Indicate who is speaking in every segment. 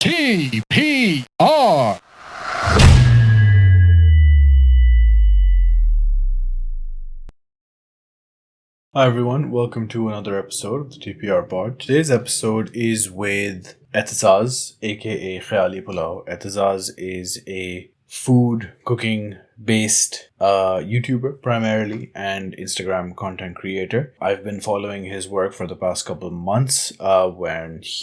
Speaker 1: TPR.
Speaker 2: Hi everyone, welcome to another episode of the TPR pod. Today's episode is with Etizaz, aka Khayali Pulao. Etizaz is a food cooking based YouTuber primarily and Instagram content creator. I've been following his work for the past couple of months I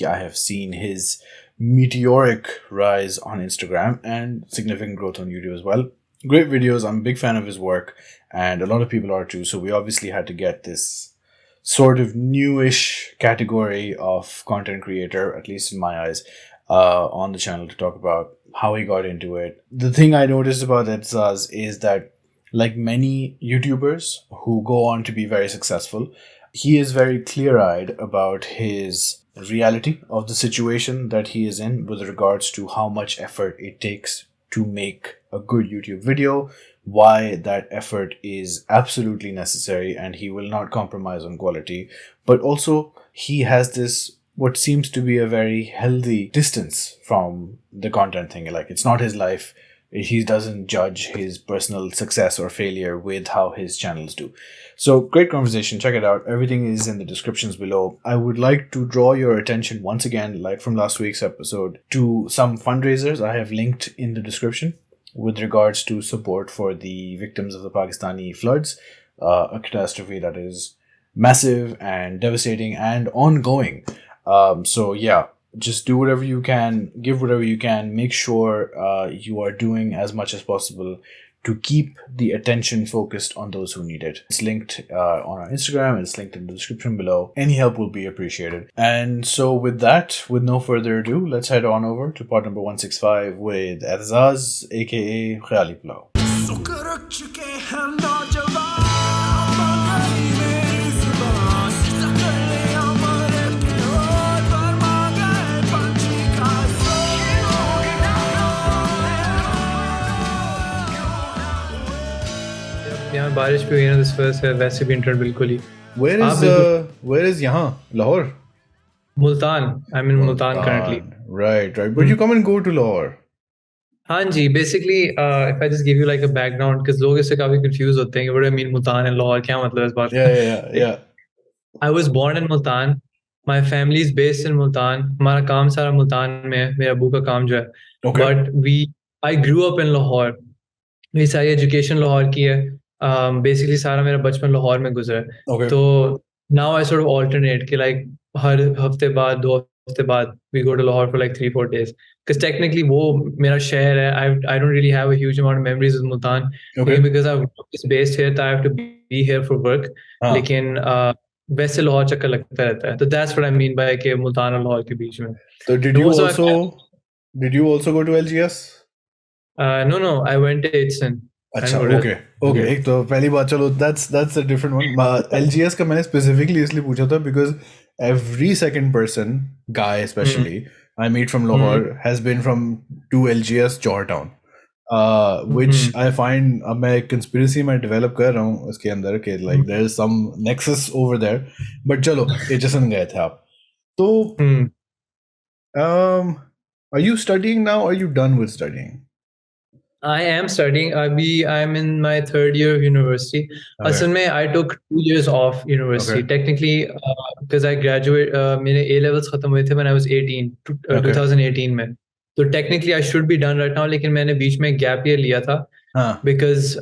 Speaker 2: have seen his meteoric rise on Instagram and significant growth on YouTube as well. Great videos. I'm a big fan of his work, and a lot of people are too. So we obviously had to get this sort of newish category of content creator, at least in my eyes, on the channel to talk about how he got into it. The thing I noticed about Etsaz is that, like many YouTubers who go on to be very successful, he is very clear-eyed about his reality of the situation that he is in with regards to how much effort it takes to make a good YouTube video, why that effort is absolutely necessary, and he will not compromise on quality. But also, he has this what seems to be a very healthy distance from the content thing. Like, it's not his life. He doesn't judge his personal success or failure with how his channels do. So, great conversation. Check it out. Everything is in the descriptions below. I would like to draw your attention once again, like from last week's episode, to some fundraisers I have linked in the description with regards to support for the victims of the Pakistani floods, a catastrophe that is massive and devastating and ongoing. So yeah, just do whatever you can, give whatever you can, make sure you are doing as much as possible to keep the attention focused on those who need it. It's linked on our Instagram, and it's linked in the description below. Any help will be appreciated. And so with that, with no further ado, let's head on over to part number 165 with Etizaz, aka Khayali Pulao.
Speaker 3: यहाँ बारिश भी हुई है ना, इस वजह से वैसे भी इंटरनेट बिल्कुल ही.
Speaker 2: Where is यहाँ? Lahore?
Speaker 3: Multan. I'm in Multan currently.
Speaker 2: Right. But you come and go to Lahore.
Speaker 3: हाँ जी, basically if I just give you like a background, because लोग इससे काफी confused होते हैं कि what do I mean Multan and Lahore, क्या मतलब है इस बात का?
Speaker 2: Yeah.
Speaker 3: I was born in Multan. My family is based in Multan. हमारा काम सारा मुल्तान में है. मेरे अबू का काम जो है.
Speaker 2: Okay.
Speaker 3: But I grew up in Lahore. मेरी सारी एजुकेशन लाहौर की है. Basically सारा मेरा बचपन लाहौर में गुजरा है.
Speaker 2: Okay.
Speaker 3: तो now I sort of alternate कि like हर हफ्ते बाद 2 हफ्ते बाद we go to Lahore for like 3-4 days. Because technically वो मेरा शहर है. I don't really have a huge amount of memories with Multan.
Speaker 2: Okay.
Speaker 3: Because I'm based here, so I have to be here for work. लेकिन वैसे लाहौर चक्कर लगता रहता है. तो that's what I mean by कि मुल्तान और लाहौर के बीच में.
Speaker 2: So did you also go to LGS?
Speaker 3: No, I went to Itsen.
Speaker 2: अच्छा, okay. एक तो पहली बात, चलो that's a different one. LGS का मैंने specifically इसलिए पूछा था because every second person, guy especially, I meet from Lahore has been to LGS Georgetown. Which I find अब मैं एक conspiracy में develop कर रहा हूँ इसके अंदर कि like there is some nexus over there. But चलो, HSN गए थे आप. तो are you studying now or are you done with studying?
Speaker 3: I am studying. I'm in my 3rd year of university. Aसल में I took 2 years off university.
Speaker 2: Okay.
Speaker 3: Technically, because I graduate, मेरे A levels खत्म हुए थे when I was 18, 2018 में. तो technically I should be done right now. लेकिन मैंने बीच में gap year लिया था. Because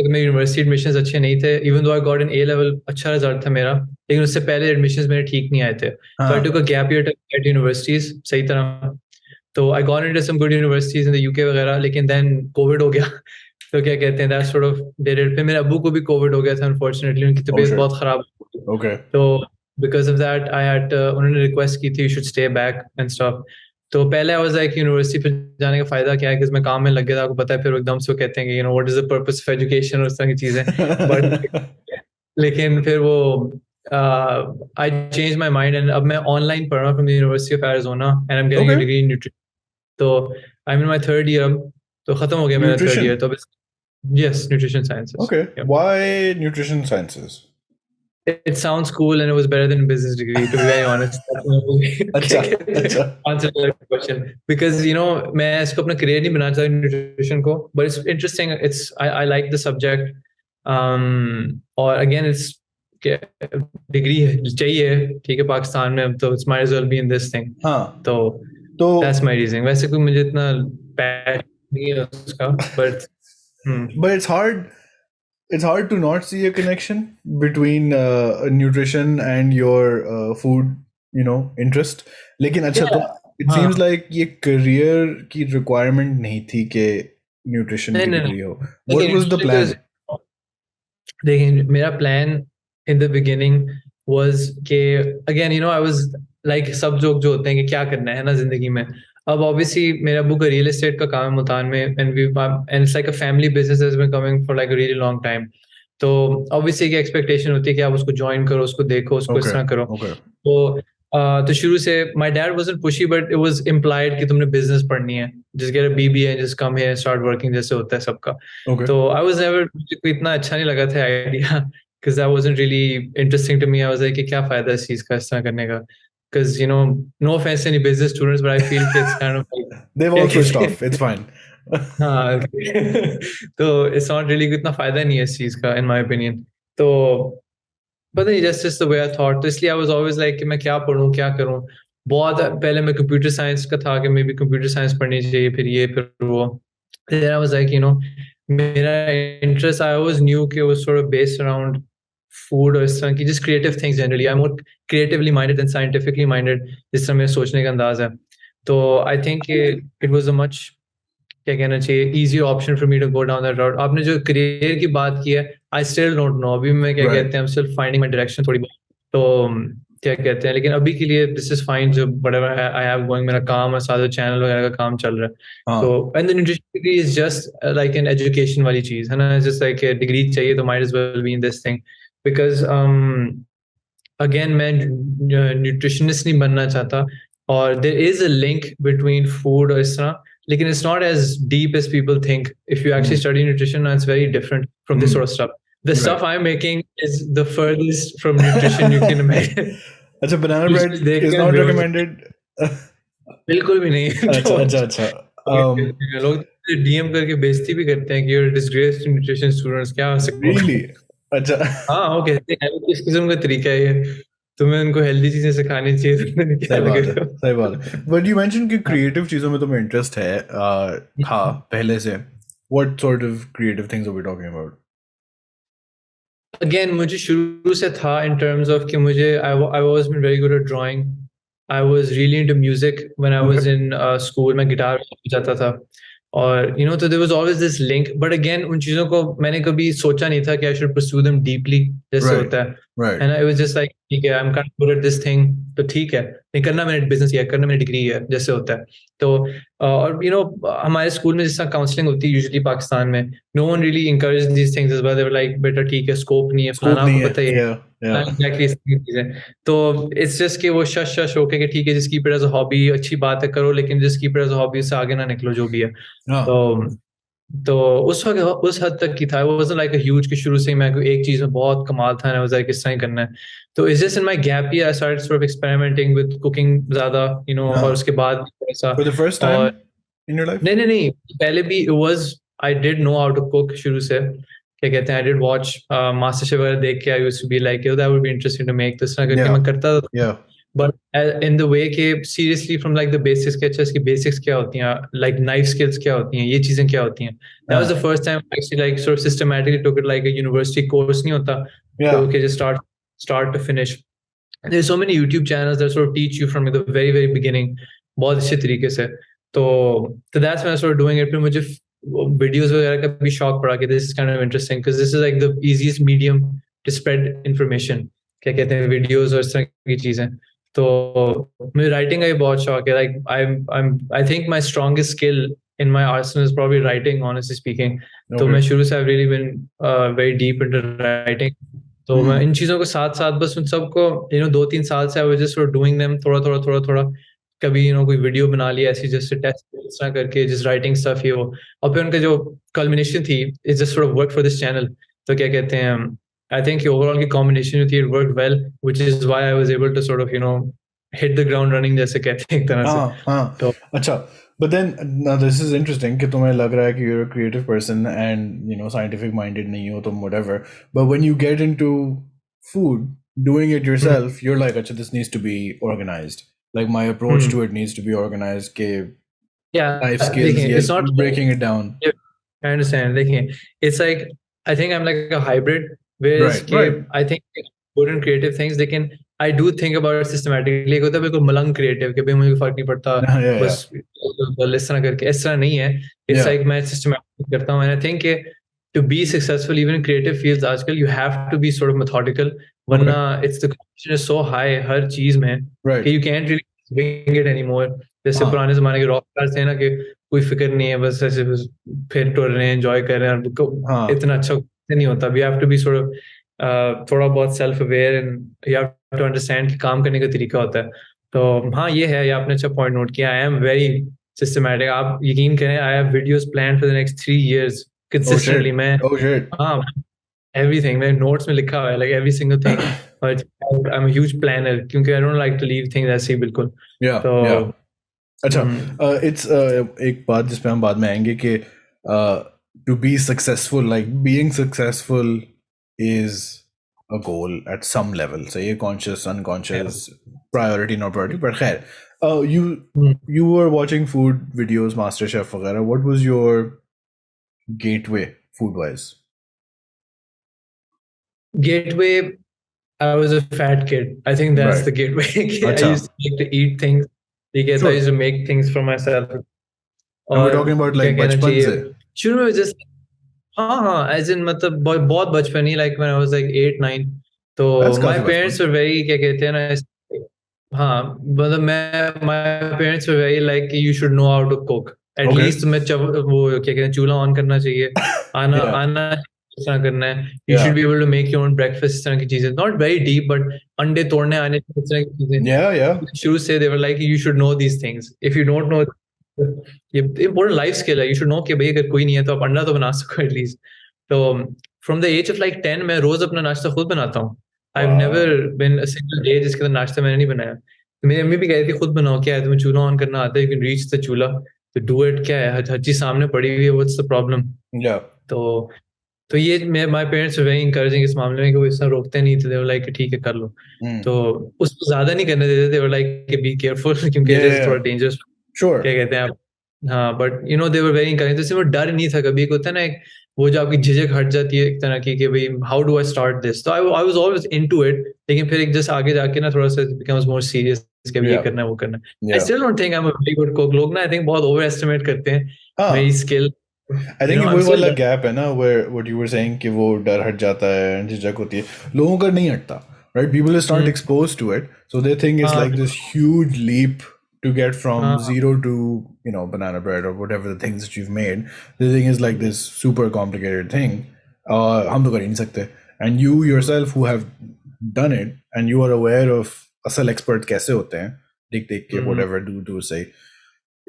Speaker 3: मेरे university admissions अच्छे नहीं थे. Even though I got an A level, अच्छा result था मेरा. लेकिन उससे पहले admissions मेरे ठीक नहीं आए थे. So I took a gap year to get universities सही तरह. तो I got into some good universities in the UK वगैरह, लेकिन then COVID हो गया. तो क्या कहते हैं, that sort of did it. फिर मेरे अब्बू को भी COVID हो गया था unfortunately. उनकी तबीयत बहुत खराब.
Speaker 2: Okay.
Speaker 3: तो because of that I had उन्होंने request की थी you should stay back and stuff. तो पहले I was like university पे जाने का फायदा क्या है, कि मैं काम में लग गया था, आपको पता है. फिर एकदम से कहते हैं कि what is the purpose of education और इस तरह की चीजें. But लेकिन फिर वो I changed my mind and अब मैं online पढ़ रहा हूँ from the University of Arizona and I'm getting a degree in nutrition. तो I'm in my 3rd year. तो खत्म हो गया मेरा 3rd year. तो yes, nutrition sciences.
Speaker 2: Okay.
Speaker 3: Yep.
Speaker 2: Why nutrition sciences?
Speaker 3: it sounds cool and it was better than a business degree, to be very honest. Answer to that question. Because, you know, मैं इसको अपना career नहीं बनाना चाहता nutrition को, but it's interesting. I like the subject. Or again, it's degree चाहिए, ठीक है, पाकिस्तान में, तो it's might as well be in this thing. तो that's my reasoning. वैसे कोई मुझे इतना passion नहीं है उसका, but
Speaker 2: it's hard to not see a connection between nutrition and your food, you know, interest. लेकिन अच्छा, तो it seems like ये career की requirement नहीं थी कि nutrition की degree हो. What was the plan?
Speaker 3: देखिए, मेरा plan in the beginning was कि again, you know, I was like सब लोग जो होते हैं कि क्या करना है ना जिंदगी में. अब obviously मेरा अब्बू का real estate का काम है मुल्तान में, and it's like a family business that's been coming for like a really long time. तो obviously की expectation होती है कि आप उसको join करो, उसको देखो, उसको इस तरह करो. तो शुरू से my dad wasn't pushy, but it was implied कि तुमने business पढ़नी है, just get a BBA and just come here and start working, जैसे होता है सबका. तो I was never, मुझे इतना अच्छा नहीं लगा था idea, because that wasn't really interesting to me. I was like कि क्या फायदा इस चीज का इस तरह करने का. Because, you know, no offense to any business students, but I feel it's kind of like
Speaker 2: they've all switched off. It's fine.
Speaker 3: तो it's not really इतना फायदा नहीं है इस चीज का, in my opinion. तो पता नहीं, just the way I thought. तो इसलिए I was always like कि मैं क्या पढ़ूं, क्या करूं. बहुत पहले मैं कंप्यूटर साइंस का था कि मे बी कंप्यूटर साइंस पढ़नी चाहिए, फिर ये फिर वो. Then I was like, you know, मेरा interest, I always knew कि it was sort of based around food और इस तरह की, just creative things generally. I'm more creatively minded than scientifically minded, जिस तरह मेरे सोचने का अंदाज है. तो I think it was a much, क्या कहना चाहिए, easier option for me to go down that route. आपने जो career की बात की है, I still don't know. अभी मैं क्या कहते हैं, I'm still finding my direction थोड़ी बहुत. तो क्या कहते हैं, लेकिन अभी के लिए this is fine. जो whatever I have going, मेरा काम है, साथ चैनल वगैरह का काम चल रहा है. तो and the nutrition degree is just like an education वाली चीज है ना, just like a degree चाहिए तो might as well be in this thing. Because again, मैं nutritionist नहीं बनना चाहता, और there is a link between food और इस तरह, लेकिन it's not as deep as people think. If you actually study nutrition, it's very different from this sort of stuff. The stuff I'm making is the furthest from nutrition you can imagine.
Speaker 2: अच्छा, banana bread is not recommended.
Speaker 3: बिल्कुल भी नहीं.
Speaker 2: अच्छा.
Speaker 3: लोग DM करके बेइज्जती भी करते हैं कि you're a disgrace to nutrition students. क्या हो सकता है?
Speaker 2: Really? अच्छा.
Speaker 3: हाँ, वो कहते हैं किस किस्म का तरीका है ये, तुम्हें उनको हेल्दी चीजें सिखानी चाहिए.
Speaker 2: सही बात है. But you mentioned कि creative चीजों में तुम्हें interest है, हाँ, पहले से. What sort of creative things are we talking about?
Speaker 3: Again, मुझे शुरू से था in terms of कि मुझे I was been very good at drawing. I was really into music when I was in school. मैं गिटार बजाता था, और you know, so there was always this link. But again, उन चीजों को मैंने कभी सोचा नहीं था कि I should pursue them deeply, जैसे होता है. And it was just like, ठीक है, I'm kind of good at this thing, तो ठीक है, नहीं करना मैंने बिजनेस है, करना मैंने डिग्री है, जैसे होता है. तो और you know, हमारे स्कूल में जिस तरह काउंसलिंग होती है यूजुअली पाकिस्तान में, no one really encouraged these things as well. They were like, बेटा ठीक है, स्कोप नहीं है, फलाना आपको पता ही है. Exactly, इस चीजें. तो it's just कि वो शश होके कि ठीक है, just keep it as a hobby, अच्छी बात है, करो, लेकिन just keep it as a hobby, उससे आगे ना निकलो, जो भी है. तो उस वक्त उस हद तक की था. वो wasn't like a huge कि शुरू से ही मैं एक चीज में बहुत कमाल था, I was like, किस तरह करना है. तो it's just in my gap year I started sort of experimenting with cooking ज़्यादा, you know, और उसके बाद ऐसा.
Speaker 2: For the first time in your life?
Speaker 3: नहीं, पहले भी it was, I did know how to cook शुरू से. क्या कहते हैं, I did watch MasterChef वगैरह देख के I used to be like, that would be interesting to make. तो इस तरह करके मैं करता था. But in the way कि seriously from like the basics के, अच्छा इसकी basics क्या होती हैं, like knife skills क्या होती हैं, ये चीजें क्या होती हैं. That was the first time I actually like sort of systematically took it like a university course नहीं होता. तो okay, just start to finish. There's so many YouTube channels that sort of teach you from the very very beginning, बहुत अच्छे तरीके से. तो that's when I started doing it. फिर मुझे videos वगैरह का भी शौक पड़ा कि this is kind of interesting because this is like the easiest medium to spread information. क्या कहते हैं, videos और इस तरह की चीजें. तो मुझे writing का भी बहुत शौक है. Like I think my strongest skill in my arsenal is probably writing, honestly speaking. तो मैं शुरू से I've really been very deep into writing. तो मैं इन चीजों को साथ साथ बस उन सबको, you know, 2-3 साल से I was just sort of doing them थोड़ा. कभी, you know, कोई वीडियो बना लिया ऐसी जैसे टेस्ट इस तरह करके, just writing stuff ये वो. और फिर उनका जो culmination थी, it just sort of worked for this channel. तो क्या कहते हैं, I think overall की combination थी, it worked well, which is why I was able to sort of, hit the ground running जैसे कहते हैं एक तरह से.
Speaker 2: हाँ अच्छा. But then now this is interesting कि तुम्हें लग रहा है कि you're a creative person and scientific minded नहीं हो तुम whatever. But when you get into food, doing it yourself, you're like, अच्छा, this needs to be organized. Like my approach to it needs to be organized. Life skills,
Speaker 3: it's not
Speaker 2: breaking it down.
Speaker 3: I understand. It's like, I think I'm like a hybrid, whereas
Speaker 2: right.
Speaker 3: I think good and creative things, I do think about it systematically. होता है बिल्कुल मलंग creative कि भाई मुझे फर्क नहीं पड़ता, बस इस तरह करके, इस तरह नहीं है. It's like मैं systematic करता हूँ, and I think to be successful even in creative fields आजकल you have to be sort of methodical, वरना it's the competition is so high हर चीज में कि you can't really wing it anymore. जैसे पुराने जमाने के रॉक स्टार्स थे ना कि कोई फिक्र नहीं है, बस ऐसे बस फिर टूर रहे हैं, एंजॉय कर रहे हैं, इतना अच्छा नहीं होता. We have to be sort of थोड़ा बहुत self aware and you have to understand कि काम करने का तरीका होता है. तो हाँ, ये है, ये आपने अच्छा पॉइंट नोट किया. I am very systematic. आप यकीन करें, I have videos planned for the next 3 years consistently. मैं हाँ, एवरीथिंग मेरे नोट्स में लिखा हुआ है, like every single thing. I am a huge planner क्योंकि I don't like to leave things ऐसे ही बिल्कुल. तो
Speaker 2: अच्छा, इट्स एक बात जिस पे हम बाद में आएंगे कि to be successful, like being successful is a goal at some level. सही है, conscious unconscious, priority not priority. पर खैर, you were watching food videos, MasterChef वगैरह. what was your gateway food wise?
Speaker 3: Gateway, I was a fat kid. I think that's the gateway. I used to like to eat things. I used to make things for myself.
Speaker 2: And we're talking about like बचपन से.
Speaker 3: शुरू में just हाँ, as in मतलब बहुत बचपन ही, like when I was like 8-9. तो my parents were very, क्या कहते हैं ना, हाँ, मतलब my parents were very like you should know how to cook. At least तुम्हें वो क्या कहते हैं, चूल्हा ऑन करना चाहिए, आना इस तरह करना है. You should be able to make your own breakfast, इस तरह की चीजें. Not very deep, but अंडे तोड़ने आने इस तरह की चीजें. शुरू से they were like you should know these things. If you don't know, ये important life skill है. You should know कि भाई अगर कोई नहीं है तो आप अंडा तो बना सको at least. तो from the age of like 10 मैं रोज अपना नाश्ता खुद बनाता हूँ. I've never been a single day जिसके अंदर नाश्ता मैंने नहीं बनाया. मेरी अम्मी भी कहती थी खुद बनाओ, क्या है तुम्हें चूल्हा ऑन करना आता है, you can reach the चूल्हा, तो do it. क्या है, हर चीज सामने पड़ी हुई है, what's the problem? तो ये माय पेरेंट्स वेरी इंकरेजिंग इस मामले में कि वो इतना रोकते नहीं थे. दे वर लाइक ठीक है कर लो. तो उसको ज्यादा नहीं करने देते. दे वर लाइक बी केयरफुल क्योंकि इट इज थोड़ा डेंजरस. क्या कहते हैं आप, हाँ, but they were very encouraging. जैसे वो डर नहीं था कभी. होता है ना एक वो जो आपकी झिझक हट जाती है एक तरह की कि भाई how do I start this. तो I was always into it. लेकिन फिर एक जस्ट आगे जाके ना थोड़ा सा बिकम्स मोर सीरियस कि ये करना है वो करना है. I still don't think I am a very good cook. लोग ना आई थिंक बहुत ओवर एस्टिमेट करते हैं मेरी स्किल.
Speaker 2: I think वही वाला गैप है ना, where what you were saying कि वो डर हट जाता है, झिझक होती है. लोगों का नहीं हटता, right? People just aren't exposed to it, so they think it's like this huge leap to get from zero to banana bread or whatever the things that you've made. They think it's like this super complicated thing. हम तो कर ही नहीं सकते. And you yourself who have done it and you are aware of असल experts कैसे होते हैं, देख के whatever do say.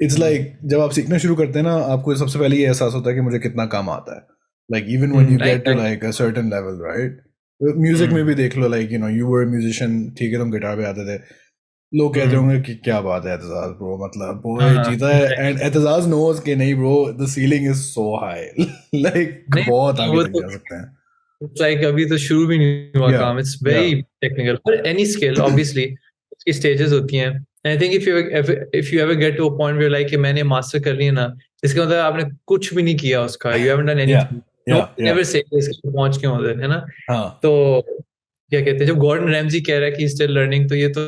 Speaker 2: It's like जब आप सीखना शुरू करते हैं ना, आपको सबसे पहले ये एहसास होता है कि मुझे कितना काम आता है. Like even when you get to like a certain level, right? Music में भी देख लो, like you were a musician, ठीक है तुम गिटार पे आते थे, लोग कहते होंगे कि क्या बात है एतजाज ब्रो, मतलब वो जीता है. And एतजाज knows कि नहीं bro, the ceiling is so high. Like बहुत आगे तक जा सकते हैं.
Speaker 3: It's like अभी तो शुरू भी नहीं हुआ काम. It's very technical. For any skill, obviously, उसकी stages होती हैं. I think if you ever get to a point where like मैंने मास्टर कर लिया ना, इसका मतलब आपने कुछ भी नहीं किया उसका. You haven't done anything. Never say इसके पहुंच क्यों होते है ना. तो क्या कहते हैं, जब गॉर्डन रैमजी कह रहा है कि still learning, तो ये तो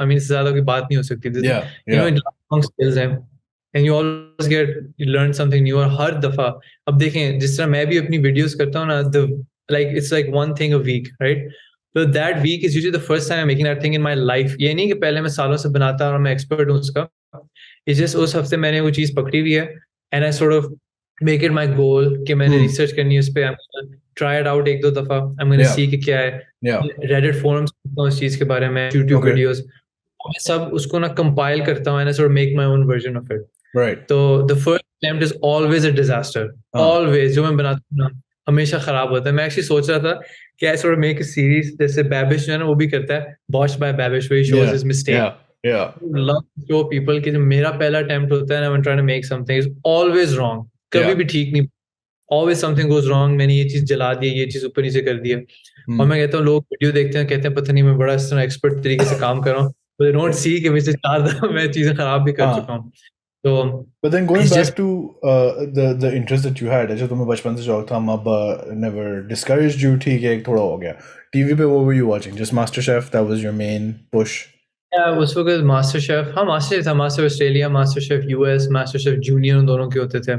Speaker 3: I mean इससे ज्यादा कोई बात नहीं हो सकती. Lifelong skills हैं and you always you learn something new. और हर दफा अब देखें जिस तरह मैं भी अपनी वीडियोस करता हूँ ना, like it's like one thing a week, right? So that week is usually the first time I'm making that thing in my life. ये नहीं कि पहले मैं सालों से बनाता और मैं एक्सपर्ट हूँ उसका. It's just उस हफ्ते मैंने वो चीज पकड़ी हुई है and I sort of make it my goal कि मैंने रिसर्च करनी है उस पे. I'm gonna try it out एक दो दफा. I'm gonna see कि क्या है. Reddit forums करता हूँ उस चीज के बारे में, YouTube videos, मैं सब उसको ना compile करता हूँ and I sort of make my own version of it.
Speaker 2: Right.
Speaker 3: तो the first attempt is always a disaster. Always. जो मैं बनाता हूँ ना हमेशा खराब होता है. मैं एक्चुअली सोच रहा था कि I sort of make a series. जैसे Babish जो है ना वो भी करता है, Botched by Babish, where he shows his mistake.
Speaker 2: Yeah.
Speaker 3: I love to show people कि जब मेरा पहला attempt होता है ना, I'm trying to make something, is always wrong. कभी भी ठीक नहीं. Always something goes wrong. मैंने ये चीज जला दी, ये चीज ऊपर नीचे कर दिया. और मैं कहता हूँ लोग वीडियो देखते हैं, कहते हैं पता नहीं मैं बड़ा इस तरह एक्सपर्ट तरीके से काम कर रहा हूँ. But they don't see कि मैं से 4 दफा मैं चीजें खराब भी कर चुका हूँ. तो
Speaker 2: but then going back to the interest that you had, अच्छा तुम्हें बचपन से शौक था, अब never discouraged you, ठीक है एक थोड़ा हो गया. TV पे what were you watching? Just MasterChef, that was your main push?
Speaker 3: Yeah, उस वक्त मास्टर शेफ, हाँ मास्टर था, master Australia, master chef US, master chef junior, उन दोनों के होते थे.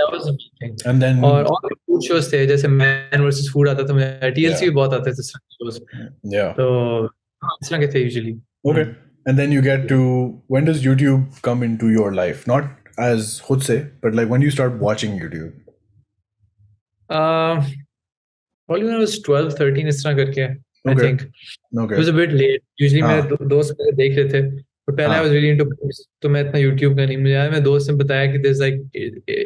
Speaker 3: That was the main thing.
Speaker 2: And then
Speaker 3: और फूड शोज थे, जैसे मैन वर्सेस फूड आता था, TLC भी बहुत आते थे शोज. तो इस तरह के थे usually.
Speaker 2: Okay. And then you get to, when does YouTube come into your life? Not as khud se, but like when you start watching YouTube?
Speaker 3: Probably when I was 12, 13 इस तरह करके. I think.
Speaker 2: Okay.
Speaker 3: It was a bit late. Usually मेरे दोस्त पहले देख रहे थे. But पहले I was really into books. तो मैं इतना YouTube का नहीं, मुझे याद है मेरे दोस्त ने बताया कि there's like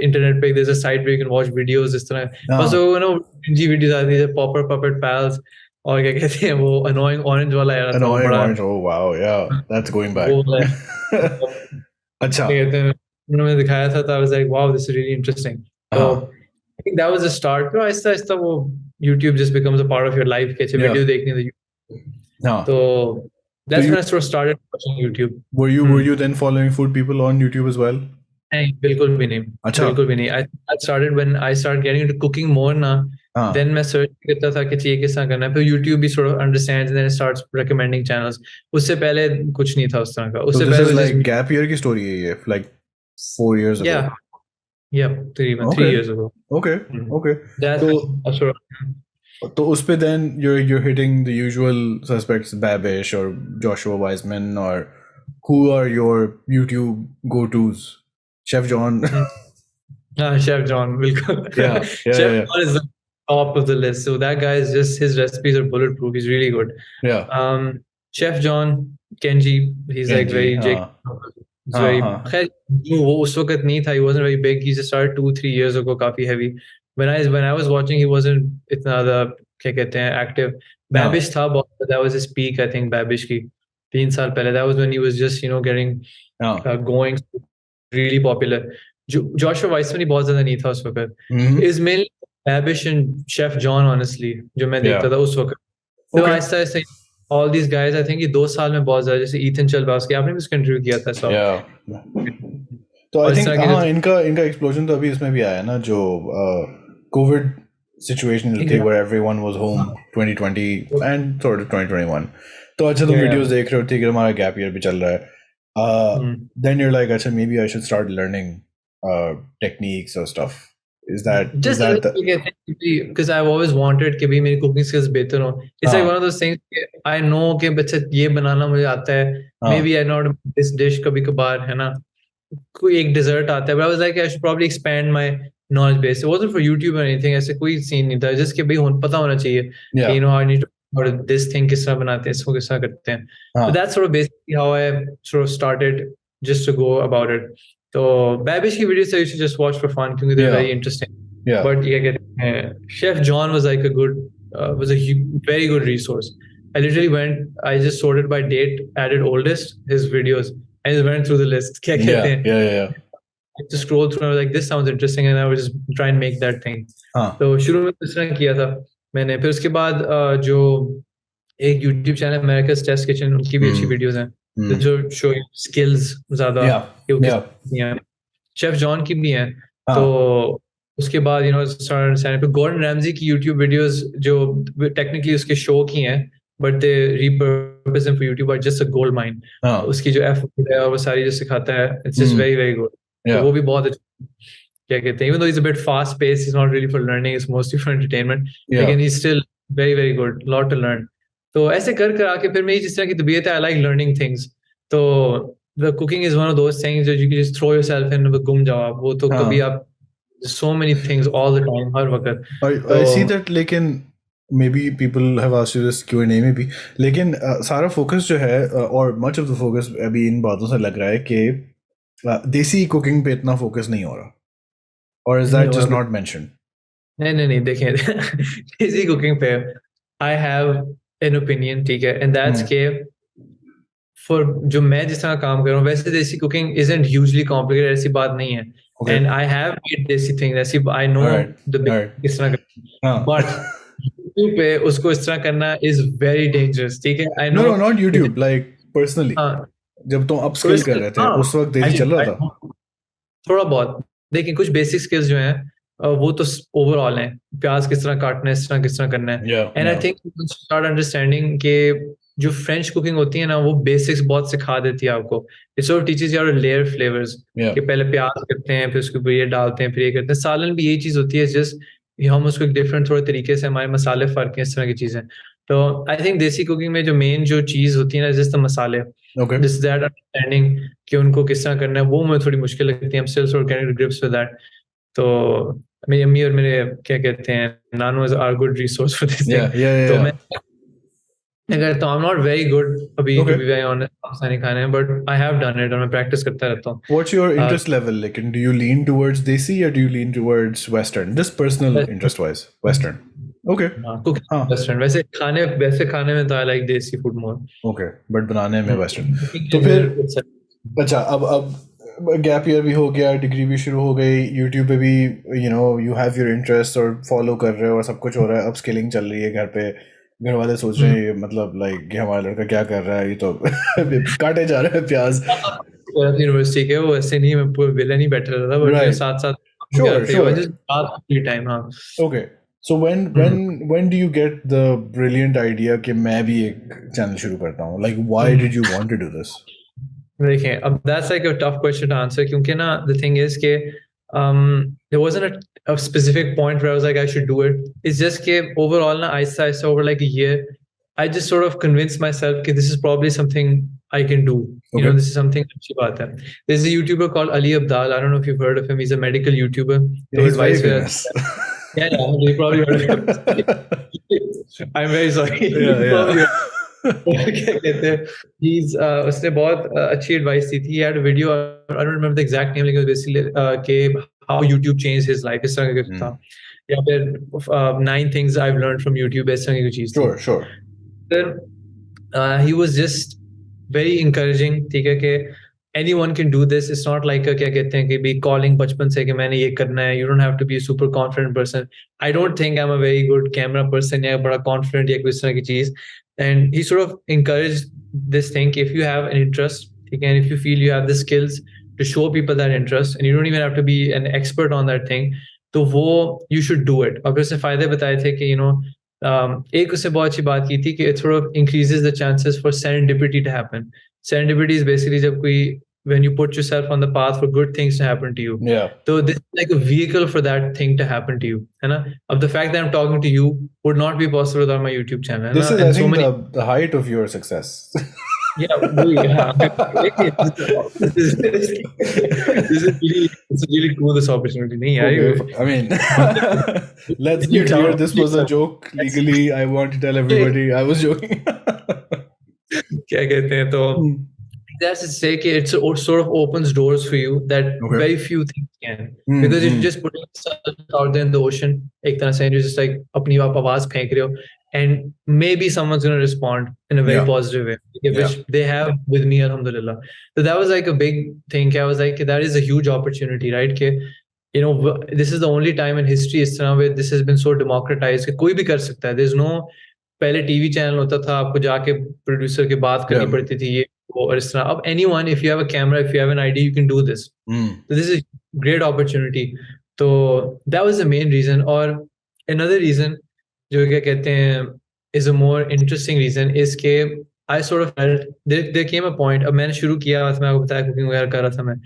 Speaker 3: internet पे there's a site where you can watch videos इस तरह. बस वो you know cringy videos आती है, Popper Puppet Pals और क्या कहते हैं वो annoying orange वाला यार.
Speaker 2: Annoying orange. Oh wow, yeah, that's going back. अच्छा.
Speaker 3: उन्होंने दिखाया था, तो I was like wow, this is really interesting. So I think that was the start. तो आहिस्ता आहिस्ता वो YouTube just becomes a part of your life. कैसे video देखने तो तो that's when I sort of started watching YouTube.
Speaker 2: Were you then following food people on YouTube as well?
Speaker 3: नहीं, बिल्कुल भी नहीं. बिल्कुल भी नहीं. I started when I started getting into cooking more ना. Then मैं सर्च करता था कि ये किस तरह करना है. फिर YouTube भी sort of understands and then it starts recommending channels. उससे पहले कुछ नहीं था उस तरह का. उससे
Speaker 2: पहले this is like gap year की story है ये, like 4 years ago.
Speaker 3: Yeah, 3 years ago.
Speaker 2: Okay.
Speaker 3: That's sort of.
Speaker 2: तो उस पे then you're hitting the usual suspects, Babish or Joshua Wiseman, or who are your YouTube go-tos? Chef John.
Speaker 3: Chef John, bilkul.
Speaker 2: Yeah.
Speaker 3: Chef John is the top of the list. So that guy is just, his recipes are bulletproof. He's really good.
Speaker 2: Yeah.
Speaker 3: Chef John, Kenji, he's like very He's very वो उस वक्त नहीं था. He wasn't very big. He just started 2-3 years ago, काफी heavy. When I was watching, he wasn't इतना क्या कहते हैं active. Babish था बहुत, but that was his peak, I think. Babish की 3 साल पहले. That was when he was just getting going, really popular. Joshua Weissman ही बहुत ज़्यादा नहीं था उस वक्त. Is mainly Babish and Chef John, honestly, जो मैं देखता था उस वक्त. तो Aahista Aahista all these guys, I think ये 2 साल में बहुत ज़्यादा, जैसे Ethan Chalbowski, आपने भी कंट्रीब्यूट किया था सब.
Speaker 2: तो I think इनका एक्सप्लोजन तो अभी इसमें भी आया ना, जो कोविड सिचुएशन थी where everyone was home 2020 and sort of 2021. तो अच्छा तुम वीडियोस देख रहे हो, ठीक है, हमारा गैप ईयर भी चल रहा है. Then you're like, अच्छा maybe I should start learning techniques or stuff. Is that
Speaker 3: because I've always wanted कि भी मेरी cooking skills बेहतर हो. It's like one of those things I know कि बच्चा ये बनाना मुझे आता है. Maybe I know this dish कभी कभार है ना, कोई एक dessert आता है. But I was like I should probably expand my knowledge base. It wasn't for YouTube or anything. ऐसे कोई scene नहीं था. Just कि भाई पता होना चाहिए. I need to or this thing किस तरह बनाते हैं, इसको किस तरह करते हैं. So that's sort of basically how I sort of started just to go about it. So Babish की videos I used to just watch for fun because they're very interesting. But Chef John was like was a very good resource. I literally I just sorted by date, added oldest, his videos, and just went through the list.
Speaker 2: Yeah.
Speaker 3: I just scrolled through and I was like, this sounds interesting, and I would just try and make that thing. So शुरू में इस तरह किया था मैंने. फिर उसके बाद जो एक YouTube channel America's Test Kitchen, उनकी भी अच्छी वीडियोस हैं जो शो स्किल्स ज़्यादा. शेफ जॉन की भी हैं. तो उसके बाद पे गॉर्डन रैमजी की YouTube वीडियोस जो टेक्निकली उसके शो की हैं, but they repurpose them for YouTube are just a gold mine. उसकी जो एफर्ट है और वो सारी जो सिखाता है, it's just very very good. तो वो भी बहुत अच्छा, क्या कहते हैं, even though he's a bit fast paced, he's not really for learning, it's mostly for entertainment. Again, he's still very very good, lot to learn. तो ऐसे कर आके फिर मेरी जिस तरह की तबीयत है, I like learning things. तो the cooking is one of those things that you can just throw yourself in, गुम जाओ आप. वो तो कभी आप so many things all the time, हर वक्त.
Speaker 2: I see that, लेकिन maybe people have asked you this Q&A में भी, लेकिन सारा focus जो है और much of the focus अभी इन बातों से लग रहा है कि देसी cooking पे इतना focus नहीं हो रहा. Or is that just not mentioned?
Speaker 3: नहीं देखें देसी कुकिंग पे आई हैव एन ओपिनियन, ठीक है, एंड दैट्स के फॉर जो मैं जिस तरह काम कर रहा हूँ, वैसे देसी कुकिंग इजंट ह्यूजली कॉम्प्लिकेटेड, ऐसी बात नहीं है, एंड आई हैव मेड देसी थिंग्स, ऐसी आई नो द किस तरह करना, बट यूट्यूब पे उसको इस तरह करना इज वेरी डेंजरस, ठीक है, I know.
Speaker 2: No not YouTube, like personally जब तुम अपस्किल कर रहे थे उस वक्त देसी चल रहा था
Speaker 3: थोड़ा बहुत, लेकिन कुछ बेसिक स्किल्स जो हैं वो तो ओवरऑल हैं, प्याज किस तरह काटना है, किस तरह करना है, and I think start understanding के जो फ्रेंच कुकिंग होती है ना, वो बेसिक्स बहुत सिखा देती है आपको, it sort of teaches you layer flavours, कि पहले प्याज करते हैं, फिर उसके ऊपर ये डालते हैं, फिर ये करते हैं, सालन भी यही चीज होती है, जस्ट हम उसको एक डिफरेंट थोड़े तरीके से, हमारे मसाले फर्क हैं, इस तरह की चीजें। तो आई थिंक देसी कुकिंग में जो मेन जो चीज होती है ना, जस्ट मसाले, दिस दैट अंडरस्टैंडिंग कि उनको किस तरह करना है, वो मुझे थोड़ी मुश्किल लगती है, I'm still sort of getting to grips with that। तो मेरी अम्मी और मेरे क्या कहते हैं, nanos are good resource for this thing, तो मैं अगर तो I'm not very good अभी to be very honest Pakistani खाने में, but I have done it और मैं practice करता रहता हूँ।
Speaker 2: What's your interest level? Like, do you lean towards desi or do you lean towards Western? Just personal interest wise, Western. Okay.
Speaker 3: Western, वैसे खाने में तो I like desi food more.
Speaker 2: Okay, but बनाने में Western. तो फिर अच्छा अब गैप ईयर भी हो गया, डिग्री भी शुरू हो गई, यूट्यूब पे भी you have your interest और फॉलो कर रहे हो और सब कुछ हो रहा है, अब स्किलिंग चल रही है घर पे, घर वाले सोच रहे हैं मतलब लाइक कि हमारा लड़का क्या कर रहा है, ये तो काटे जा रहे हैं प्याज।
Speaker 3: यूनिवर्सिटी के वो ऐसे नहीं, मैं पूरा विलन ही बैठा रहता था, बट साथ टाइम। हाँ,
Speaker 2: okay, so when do you get the brilliant idea कि मैं भी एक चैनल शुरू करता हूँ, like why did you want to do this?
Speaker 3: देखिए, अब that's like a tough question to answer, क्योंकि ना द थिंग इज के there wasn't a specific point where I was like I should do it. It's just ke overall na aisa over like a year, I just sort of convinced myself that this is probably something I can do. You know, this is something अच्छी बात है. There's a YouTuber called Ali Abdal. I don't know if you've heard of him. He's a medical YouTuber.
Speaker 2: He's very famous.
Speaker 3: Yeah, you probably heard of him. I'm very sorry.
Speaker 2: Yeah.
Speaker 3: क्या कहते हैं, उसने बहुत अच्छी advice दी थी, he had a video, I don't remember the exact name, लेकिन basically के how YouTube changed his life, इस तरह का था, या फिर 9 things I've learned from YouTube, इस तरह की चीज थी।
Speaker 2: Sure.
Speaker 3: Then he was just very encouraging, ठीक है, कि anyone can do this. It's not like क्या कहते हैं कि be calling बचपन से कि मैंने ये करना है, you don't have to be a super confident person. I don't think I'm a very good camera person या बड़ा confident या कोई इस तरह की चीज। And he sort of encouraged this thing, if you have an interest, okay, and if you feel you have the skills to show people that interest, and you don't even have to be an expert on that thing, तो वो you should do it। और फिर उसने फायदे बताए थे कि एक उससे बहुत अच्छी बात की थी कि it sort of increases the chances for serendipity to happen. Serendipity is basically जब कोई when you put yourself on the path for good things to happen to you.
Speaker 2: Yeah.
Speaker 3: So this is like a vehicle for that thing to happen to you. है ना? Of the fact that I'm talking to you would not be possible without my YouTube channel.
Speaker 2: This is, I think, the height of your success.
Speaker 3: Yeah, this is really cool, this opportunity.
Speaker 2: Okay. I mean, let's be clear, this was a joke. Legally, I want to tell everybody I was joking.
Speaker 3: क्या कहते हैं, तो that's to say that it sort of opens doors for you that very few things can, because you're just putting yourself out there in the ocean, एक तरह से you're just like अपनी आवाज फेंक रहे हो, and maybe someone's going to respond in a very positive way, which they have with me, alhamdulillah. So that was like a big thing. I was like, that is a huge opportunity, right? This is the only time in history इस तरह where this has been so democratized कि कोई भी कर सकता है. There's no, पहले TV channel होता था, आपको जाके प्रोड्यूसर की बात करनी पड़ती थी, ये और इस तरह. अब anyone, if you have a camera, if you have an idea, you can do this. So this is a great opportunity. So that was the main reason. Or another reason, जो क्या कहते हैं, is a more interesting reason, is कि I sort of felt there came a point, अब मैंने शुरू किया, मैं आपको बताया कुकिंग वगैरह कर रहा था मैं,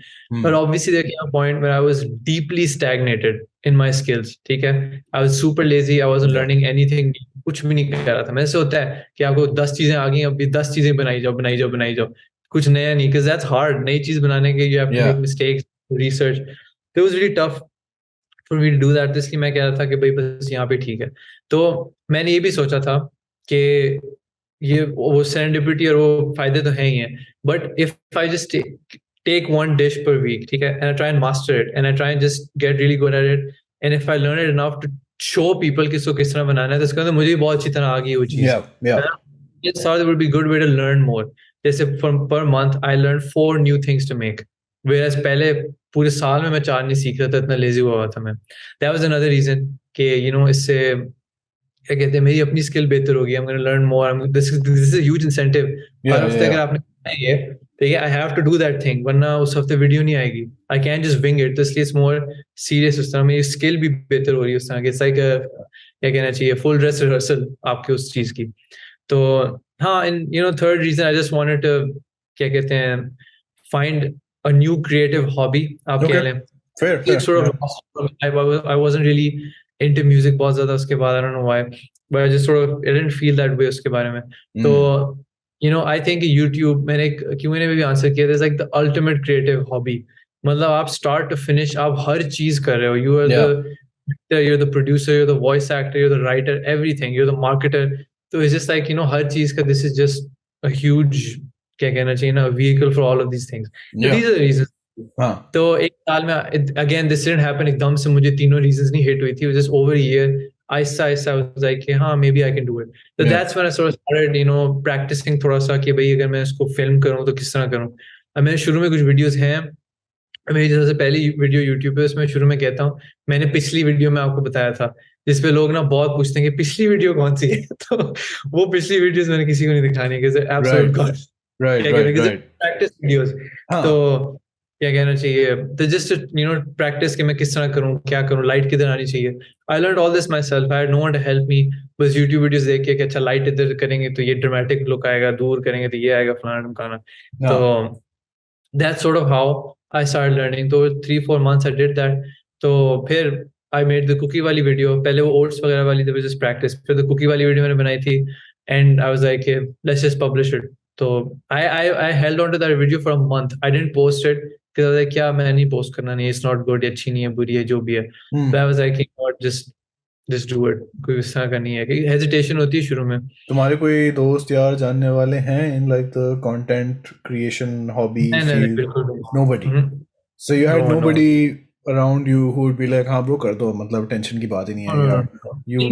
Speaker 3: but obviously there came a point where I was deeply stagnated in my skills, ठीक है, I was super lazy, I wasn't learning anything, कुछ भी नहीं कर रहा था मैं। ऐसे होता है कि आपको 10 चीजें आ गई, अभी 10 चीजें बनाई जाओ, कुछ नया नहीं, because that's hard, नई चीज बनाने के you have to make mistakes, research. It was really tough for me to do that, इसलिए मैं कह रहा था कि भाई बस यहाँ पे ठीक है। तो मैंने ये भी सोचा था कि ये वो serendipity और वो फायदे तो हैं ही हैं, but if I just take one dish per week, ठीक है, and I try and master it, and I try and just get really good at it, and if I learn it enough show people कि इसको किस तरह बनाना है, तो इसके अंदर मुझे भी बहुत अच्छी तरह आ गई वो चीज़। Yes, thought it would be a good way to learn more. जैसे per month I learned 4 new things to make. Whereas पहले पूरे साल में मैं 4 नहीं सीख रहा था, इतना lazy हुआ था मैं. That was another reason कि इससे क्या कहते हैं, मेरी अपनी स्किल बेहतर होगी. I'm going to learn more. This is a huge incentive. हर हफ्ते अगर आपने करना है, ठीक है, I have to do that thing, वरना उस हफ्ते वीडियो नहीं आएगी. I can't just wing it. तो इसलिए it's more serious उस तरह. मेरी स्किल भी बेहतर हो रही है उस तरह की. It's like क्या कहना चाहिए, full dress rehearsal आपके उस चीज़ की. तो हाँ, and third reason I just wanted to क्या कहते हैं, find a new creative hobby आप कह लें.
Speaker 2: Fair.
Speaker 3: Sort of lost. I wasn't really into music बहुत ज़्यादा उसके बाद. I don't know why, but I just sort of I didn't feel that way उसके बारे में. तो I think YouTube मैंने Q&A में भी आंसर किया, there's like the ultimate creative hobby. मतलब आप start to finish आप हर चीज़ कर रहे हो. You are you're the producer, you're the voice actor, you're the writer, everything. You're the marketer. So it's just like हर चीज़ का this is just a huge क्या कहना चाहिए ना, vehicle for all of these things. So these are the reasons. तो एक साल में again this didn't happen एकदम से मुझे तीनों reasons नहीं hit हुई थी. It was just over a year. आहिस्ता I was like हाँ maybe I can do it. So that's when I sort of started practicing थोड़ा सा कि भाई अगर मैं इसको film करूँ तो किस तरह करूँ. अब मैंने शुरू में कुछ videos हैं, मेरी सबसे पहली वीडियो YouTube पे, उसमें शुरू में कहता हूँ, मैंने पिछली वीडियो में आपको बताया था जिसपे लोग ना बहुत पूछते हैं कि पिछली वीडियो कौन सी है. तो वो पिछली वीडियोस मैंने किसी को नहीं दिखानी है, absolute God.
Speaker 2: Right.
Speaker 3: Practice videos. तो क्या कहना चाहिए, तो जस्ट प्रैक्टिस कि मैं किस तरह करूँ, क्या करूँ, लाइट किधर आनी चाहिए. I learn all this myself. I had no one to help me. बस यूट्यूब वीडियोस देख के कि अच्छा लाइट इधर करेंगे तो ये ड्रामेटिक लुक आएगा, दूर करेंगे तो ये आएगा, फलाना ढमकाना. तो that's sort of how I started learning. तो 3-4 months I did that. तो फिर I made the cookie वाली वीडियो. पहले वो oats वगैरह वाली थी, just practice. फिर the cookie वाली वीडियो मैंने बनाई थी, and I was like, hey, let's just publish it. तो I held on to that video for a month. I didn't post it because I was like, क्या मैं नहीं post करना, नहीं, it's not good, अच्छी नहीं है, बुरी है, जो भी है. But I was like, you know what, just do it. कोई इस तरह का नहीं है कि hesitation होती है शुरू में.
Speaker 2: तुम्हारे कोई दोस्त यार जानने वाले हैं in like the content creation hobby field? Nobody. So you had nobody around you who would be like, हाँ bro कर दो, मतलब टेंशन की बात ही नहीं है यार.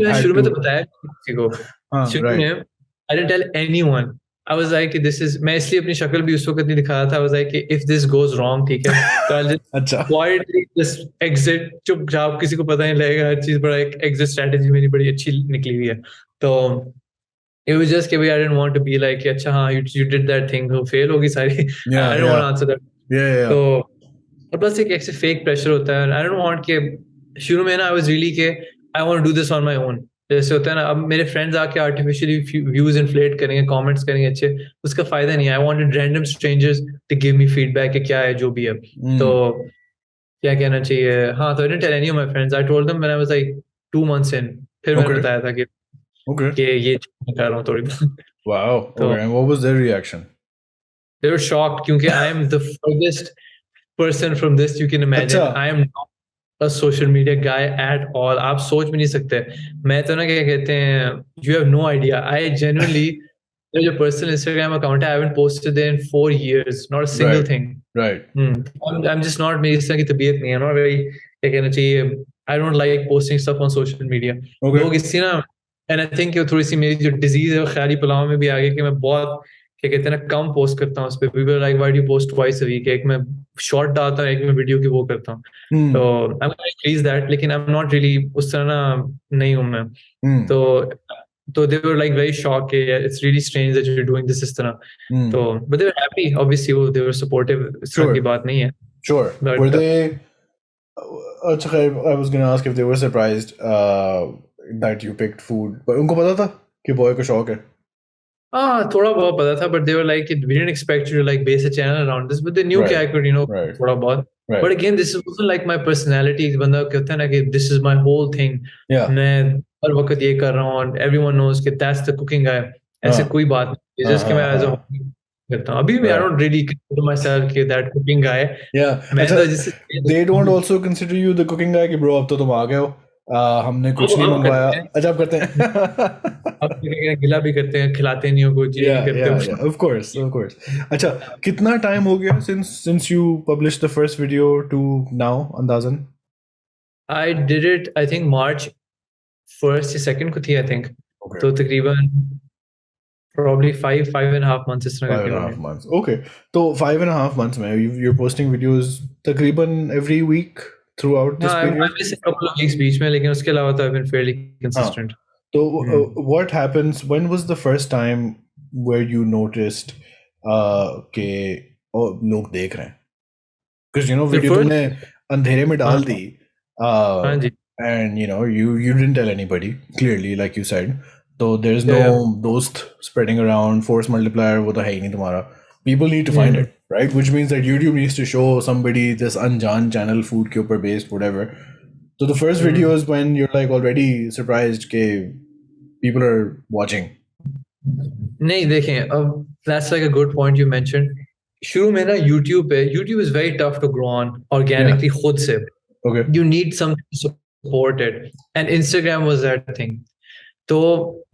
Speaker 3: मैं शुरू में तो बताया किसी को. शुरू में I didn't tell anyone. I was like, this is, मैं इसलिए अपनी शक्ल भी उस वक्त नहीं दिखा रहा था. I was like, if this goes wrong, ठीक है, तो I'll just quietly just exit. चुपचाप, किसी को पता नहीं लगेगा. हर चीज बड़ा एक exit strategy मेरी बड़ी अच्छी निकली हुई है. तो it was just कि भाई I didn't want to be like अच्छा हाँ you did that thing, तो fail होगी सारी. I didn't want to answer that. तो और बस एक ऐसे fake pressure होता है. I don't want कि शुरू में ना I was really कि I want to do this on my own. जैसे होता है ना, अब मेरे फ्रेंड्स आके आर्टिफिशियली व्यूज इन्फ्लेट करेंगे, कमेंट्स करेंगे अच्छे, उसका फायदा नहीं है. I wanted random strangers to give me feedback कि क्या है, जो भी है. तो क्या कहना चाहिए, हाँ. तो I didn't tell any of my friends. I told them when I was like 2 months in. फिर मैंने बताया था कि ये कर रहा हूँ थोड़ी बहुत.
Speaker 2: Wow. Okay. And what was their reaction?
Speaker 3: They were shocked क्योंकि I am the furthest person from this you can imagine. I am not a social media guy at all. आप सोच भी नहीं सकते. मैं तो ना क्या कहते हैं, you have no idea. I genuinely, जो personal Instagram account है, I haven't posted there in 4 years, not a single thing.
Speaker 2: Right.
Speaker 3: I'm just not, मेरी इस तरह की तबीयत नहीं है. Not very, क्या कहना चाहिए, I don't like posting stuff on social media. लोग इससे ना, and I think थोड़ी सी मेरी जो disease है वो ख्याली पुलाव में भी आ गई कि मैं बहुत क्या कहते हैं ना कम पोस्ट करता हूँ उस पे. People are like, why do you post twice a week? एक मैं शॉर्ट डालता हूँ, एक मैं वीडियो की वो करता हूँ. तो I'm gonna increase that, लेकिन I'm not really उस तरह ना नहीं हूँ मैं. तो they were like very shocked. It's really strange that you're doing this इस तरह. तो but they were happy, obviously. They were supportive. इस तरह की बात नहीं है.
Speaker 2: Sure. But, were they? I was gonna ask if they were surprised that you picked food. But उनको पता था कि boy को शौक है.
Speaker 3: थोड़ा बहुत पता था, but they were like, we didn't expect you to like base a channel around this, but they knew कि I could, थोड़ा बहुत. But again, this wasn't like my personality. बंदा कहता है ना कि this is my whole thing. मैं हर वक्त ये कर रहा हूँ, and everyone knows कि that's the cooking guy. ऐसे कोई बात नहीं. Just कि मैं as a hobby करता हूँ. अभी मैं I don't really consider myself कि that cooking guy.
Speaker 2: They don't also consider you the cooking guy कि bro अब तो तुम आ गए हो. हमने कुछ नहीं मंगवाया. अच्छा आप करते हैं.
Speaker 3: आप गिला भी करते हैं, खिलाते नहीं हो कुछ, ये भी करते हो.
Speaker 2: Of course. अच्छा, कितना टाइम हो गया since you published the first video to now, अंदाज़न?
Speaker 3: I did it, I think March first या सेकंड को थी आई थिंक.
Speaker 2: Okay.
Speaker 3: तो तकरीबन probably 5.5 months इस तरह करके
Speaker 2: 5.5 months. Okay. So 5.5 months में you're posting videos तकरीबन every week throughout this
Speaker 3: हाँ, I
Speaker 2: period.
Speaker 3: missed a couple of weeks बीच में, लेकिन उसके अलावा तो I've been fairly consistent.
Speaker 2: So what happens? When was the first time where you noticed कि लोग देख रहे हैं? Because you know video तुमने अंधेरे में डाल दी, and you know you didn't tell anybody, clearly, like you said. So there's no dost spreading around, force multiplier, वो तो है ही नहीं तुम्हारा. People need to find it, right? Which means that YouTube needs to show somebody this Anjan channel, food के ऊपर based, whatever. So the first video is when you're like already surprised कि people are watching.
Speaker 3: नहीं देखें, अब that's like a good point you mentioned. शुरू में ना YouTube is very tough to grow on organically खुद से.
Speaker 2: Okay.
Speaker 3: You need something to support it, and Instagram was that thing. तो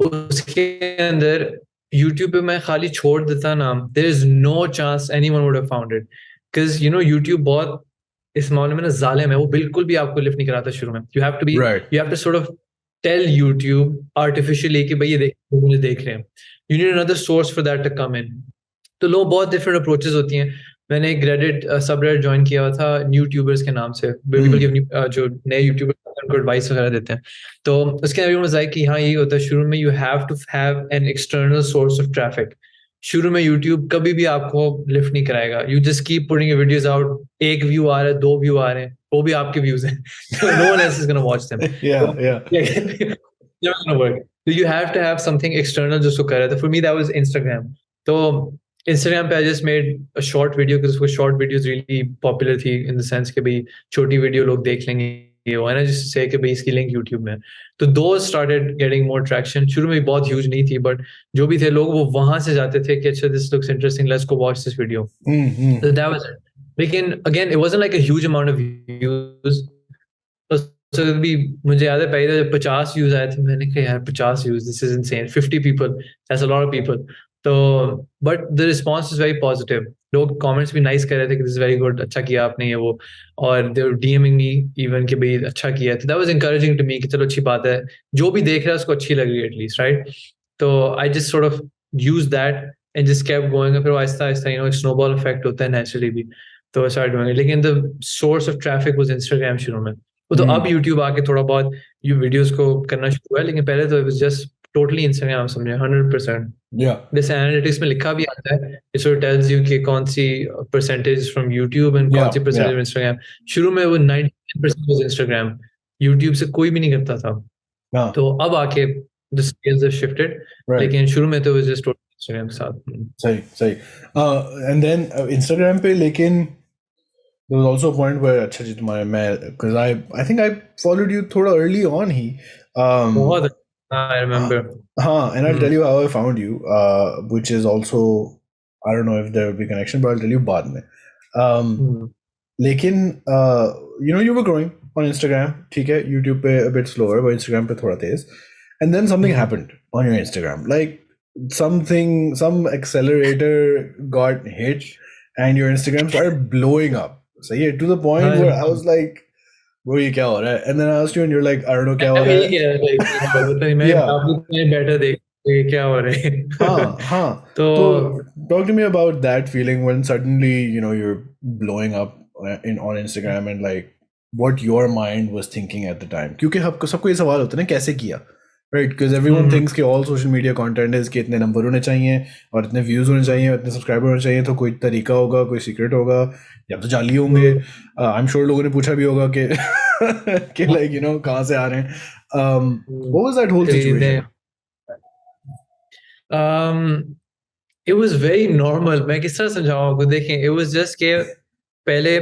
Speaker 3: उसके अंदर YouTube पे मैं खाली छोड़ देता ना, there is no chance anyone would have found it, because you know YouTube बहुत इस मामले में ना जालिम है, वो बिल्कुल भी आपको लिफ्ट नहीं कराता शुरू में. You have to sort of tell YouTube artificially कि भाई ये देख रहे हैं. You need another source for that to come in. तो लोग बहुत different approaches होती हैं. मैंने एक Reddit subreddit ज्वाइन किया हुआ था न्यूट्यूबर्स के नाम से. जो नए यूट्यूबर्स उनको एडवाइस वगैरह देते हैं. तो उसके अंदर मजा है कि हाँ ये होता है शुरू में you have to have an external source of traffic. शुरू में YouTube कभी भी आपको लिफ्ट नहीं कराएगा. You just keep putting your videos out. एक व्यू आ रहा है, 2 व्यू आ रहे हैं, वो भी आपके व्यूज हैं. No one else is going to watch them. Never gonna work. So you have to have something external जिसको करे. तो for me that was Instagram. तो Instagram पे I just made a short video because वो short videos really popular थी in the sense कि भाई छोटी वीडियो लोग देख लेंगे ये वो. And I just say कि भाई इसकी लिंक YouTube में. तो those started getting more traction. शुरू में बहुत huge नहीं थी, but जो भी थे लोग वो वहाँ से जाते थे कि अच्छा this looks interesting, let's go watch this video. So that was it. लेकिन again it wasn't like a huge amount of views. So भी मुझे याद है पहले जब 50 व्यूज आए थे, मैंने कहा यार 50 views, this is insane. 50 people, that's a lot of people. तो but the response is very positive. लोग कमेंट्स भी नाइस कर रहे थे कि दिस इज वेरी गुड, अच्छा किया आपने ये वो, और दे वर डीएमिंग मी इवन कि भाई अच्छा किया. तो that was encouraging to me कि चलो अच्छी बात है, जो भी देख रहा है उसको अच्छी लग रही है एटलीस्ट, राइट. तो I just sort of use that and just kept going. फिर Aahista Aahista you know snowball effect होता है नेचुरली भी, तो स्टार्ट डूइंग इट. लेकिन the source of traffic was Instagram शुरू में. तो अब यूट्यूब आके थोड़ा बहुत यू वीडियोस को करना शुरू हुआ है, लेकिन पहले तो it was just totally Instagram समझे 100%. जैसे एनालिटिक्स में लिखा भी आता है, इट सो टेल्स यू कि कौन सी परसेंटेज फ्रॉम यूट्यूब एंड कौन सी परसेंटेज फ्रॉम इंस्टाग्राम. शुरू में वो 90% वाज इंस्टाग्राम, यूट्यूब से कोई भी नहीं करता था. तो अब आके द स्केल्स हैव शिफ्टेड, लेकिन शुरू में तो वाज जस्ट टोटली इंस्टाग्राम के साथ.
Speaker 2: सही. एंड देन इंस्टाग्राम पे लेकिन there was also a point where अच्छा जी तुम्हारे मैं because I think I followed you थोड़ा early on he.
Speaker 3: I remember.
Speaker 2: And I'll tell you how I found you, which is also, I don't know if there will be connection, but I'll tell you बाद में. लेकिन you know you were growing on Instagram, ठीक है, YouTube पे a bit slower, but Instagram पे थोड़ा तेज. And then something happened on your Instagram, like some accelerator got hit and your Instagram started blowing up. So yeah, to the point where I was like, bro, ये क्या हो रहा है? And then I asked you and you're like, I don't know क्या हो रहा है.
Speaker 3: मैं better देख क्या हो रहा है.
Speaker 2: हाँ. तो talk to me about that feeling when suddenly you know you're blowing up on Instagram and like what your mind was thinking at the time. क्योंकि सबको ये सवाल होता है ना कैसे किया, right? Because everyone thinks कि all social media content is कि इतने नंबर होने चाहिए और इतने views होने चाहिए, इतने सब्सक्राइबर होने चाहिए, तो कोई तरीका होगा, कोई सीक्रेट होगा, या तो जाली होंगे. I'm sure लोगों ने पूछा भी होगा कि like you know कहाँ से आ रहे हैं. What was that whole situation?
Speaker 3: It was very normal. मैं किस तरह समझाऊँ आपको. देखें, it was just कि पहले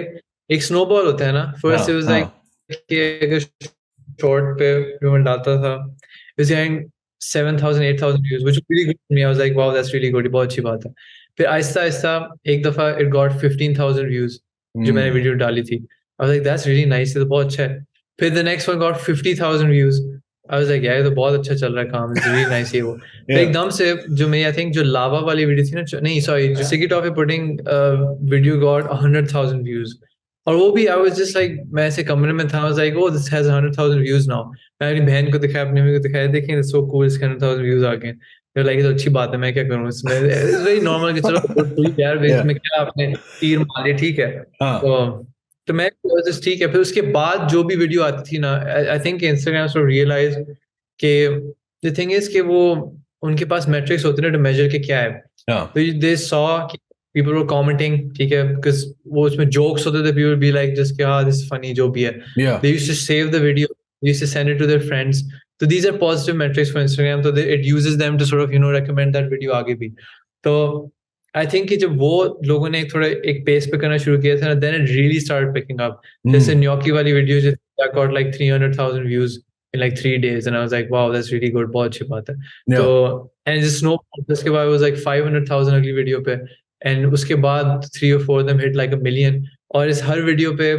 Speaker 3: एक snowball होता है ना. First it was like कि अगर short पे मैं डालता था, it was getting 7,000 8,000 views, which was really good for me. I was like, wow, that's really good. बहुत अच्छी बात है. फिर आहिस्ता आहिस्ता एक दफा it got 15,000 views जो मैंने वीडियो डाली थी. I was like, that's really nice. ये तो बहुत अच्छा है. फिर the next one got 50,000 views. I was like, यार ये तो बहुत अच्छा चल रहा है काम. It's really nice ये वो. फिर एकदम से जो मेरी I think जो लावा वाली वीडियो थी ना, नहीं sorry, जो Siggy Toffee pudding video got 100,000 views. और वो भी आई वाज जस्ट लाइक मैं ऐसे कमरे में था, आई was like oh this has 100,000 views now. मैं अपनी बहन को दिखाया, अपनी मम्मी को दिखाया, देखें सो कूल, इसके 100,000 व्यूज आ गए। फिर लाइक तो अच्छी बात है, मैं क्या करूं इसमें, इट्स वेरी नॉर्मल कि चलो ठीक है यार,
Speaker 2: Yeah.
Speaker 3: इसमें क्या आपने तीर मार लिया, ठीक है।
Speaker 2: हाँ.
Speaker 3: तो मैं जस्ट ठीक है। फिर उसके बाद जो भी वीडियो आती थी ना, I think Instagram so realise के द थिंग इज कि वो उनके पास मेट्रिक्स होते हैं टू मेजर के क्या है।
Speaker 2: हाँ.
Speaker 3: तो they saw people were commenting, ठीक है, because वो उसमें jokes होते थे, people be like just कि हाँ this is funny जो भी है।
Speaker 2: Yeah.
Speaker 3: They used to save the video, they used to send it to their friends. So these are positive metrics for Instagram. So it uses them to sort of recommend that video आगे भी। तो I think कि जब वो लोगों ने थोड़ा एक पेस पे करना शुरू किया था ना, then it really started picking up. जैसे gnocchi वाली वीडियो जो that got like 300,000 views in like 3 days, and I was like wow that's really good, बहुत अच्छी बात है। तो and just snowballed, उसके बाद was like 500,000 अगली वीडियो पे, एंड उसके बाद 3 or 4 them hit like a million, और इस हर वीडियो पे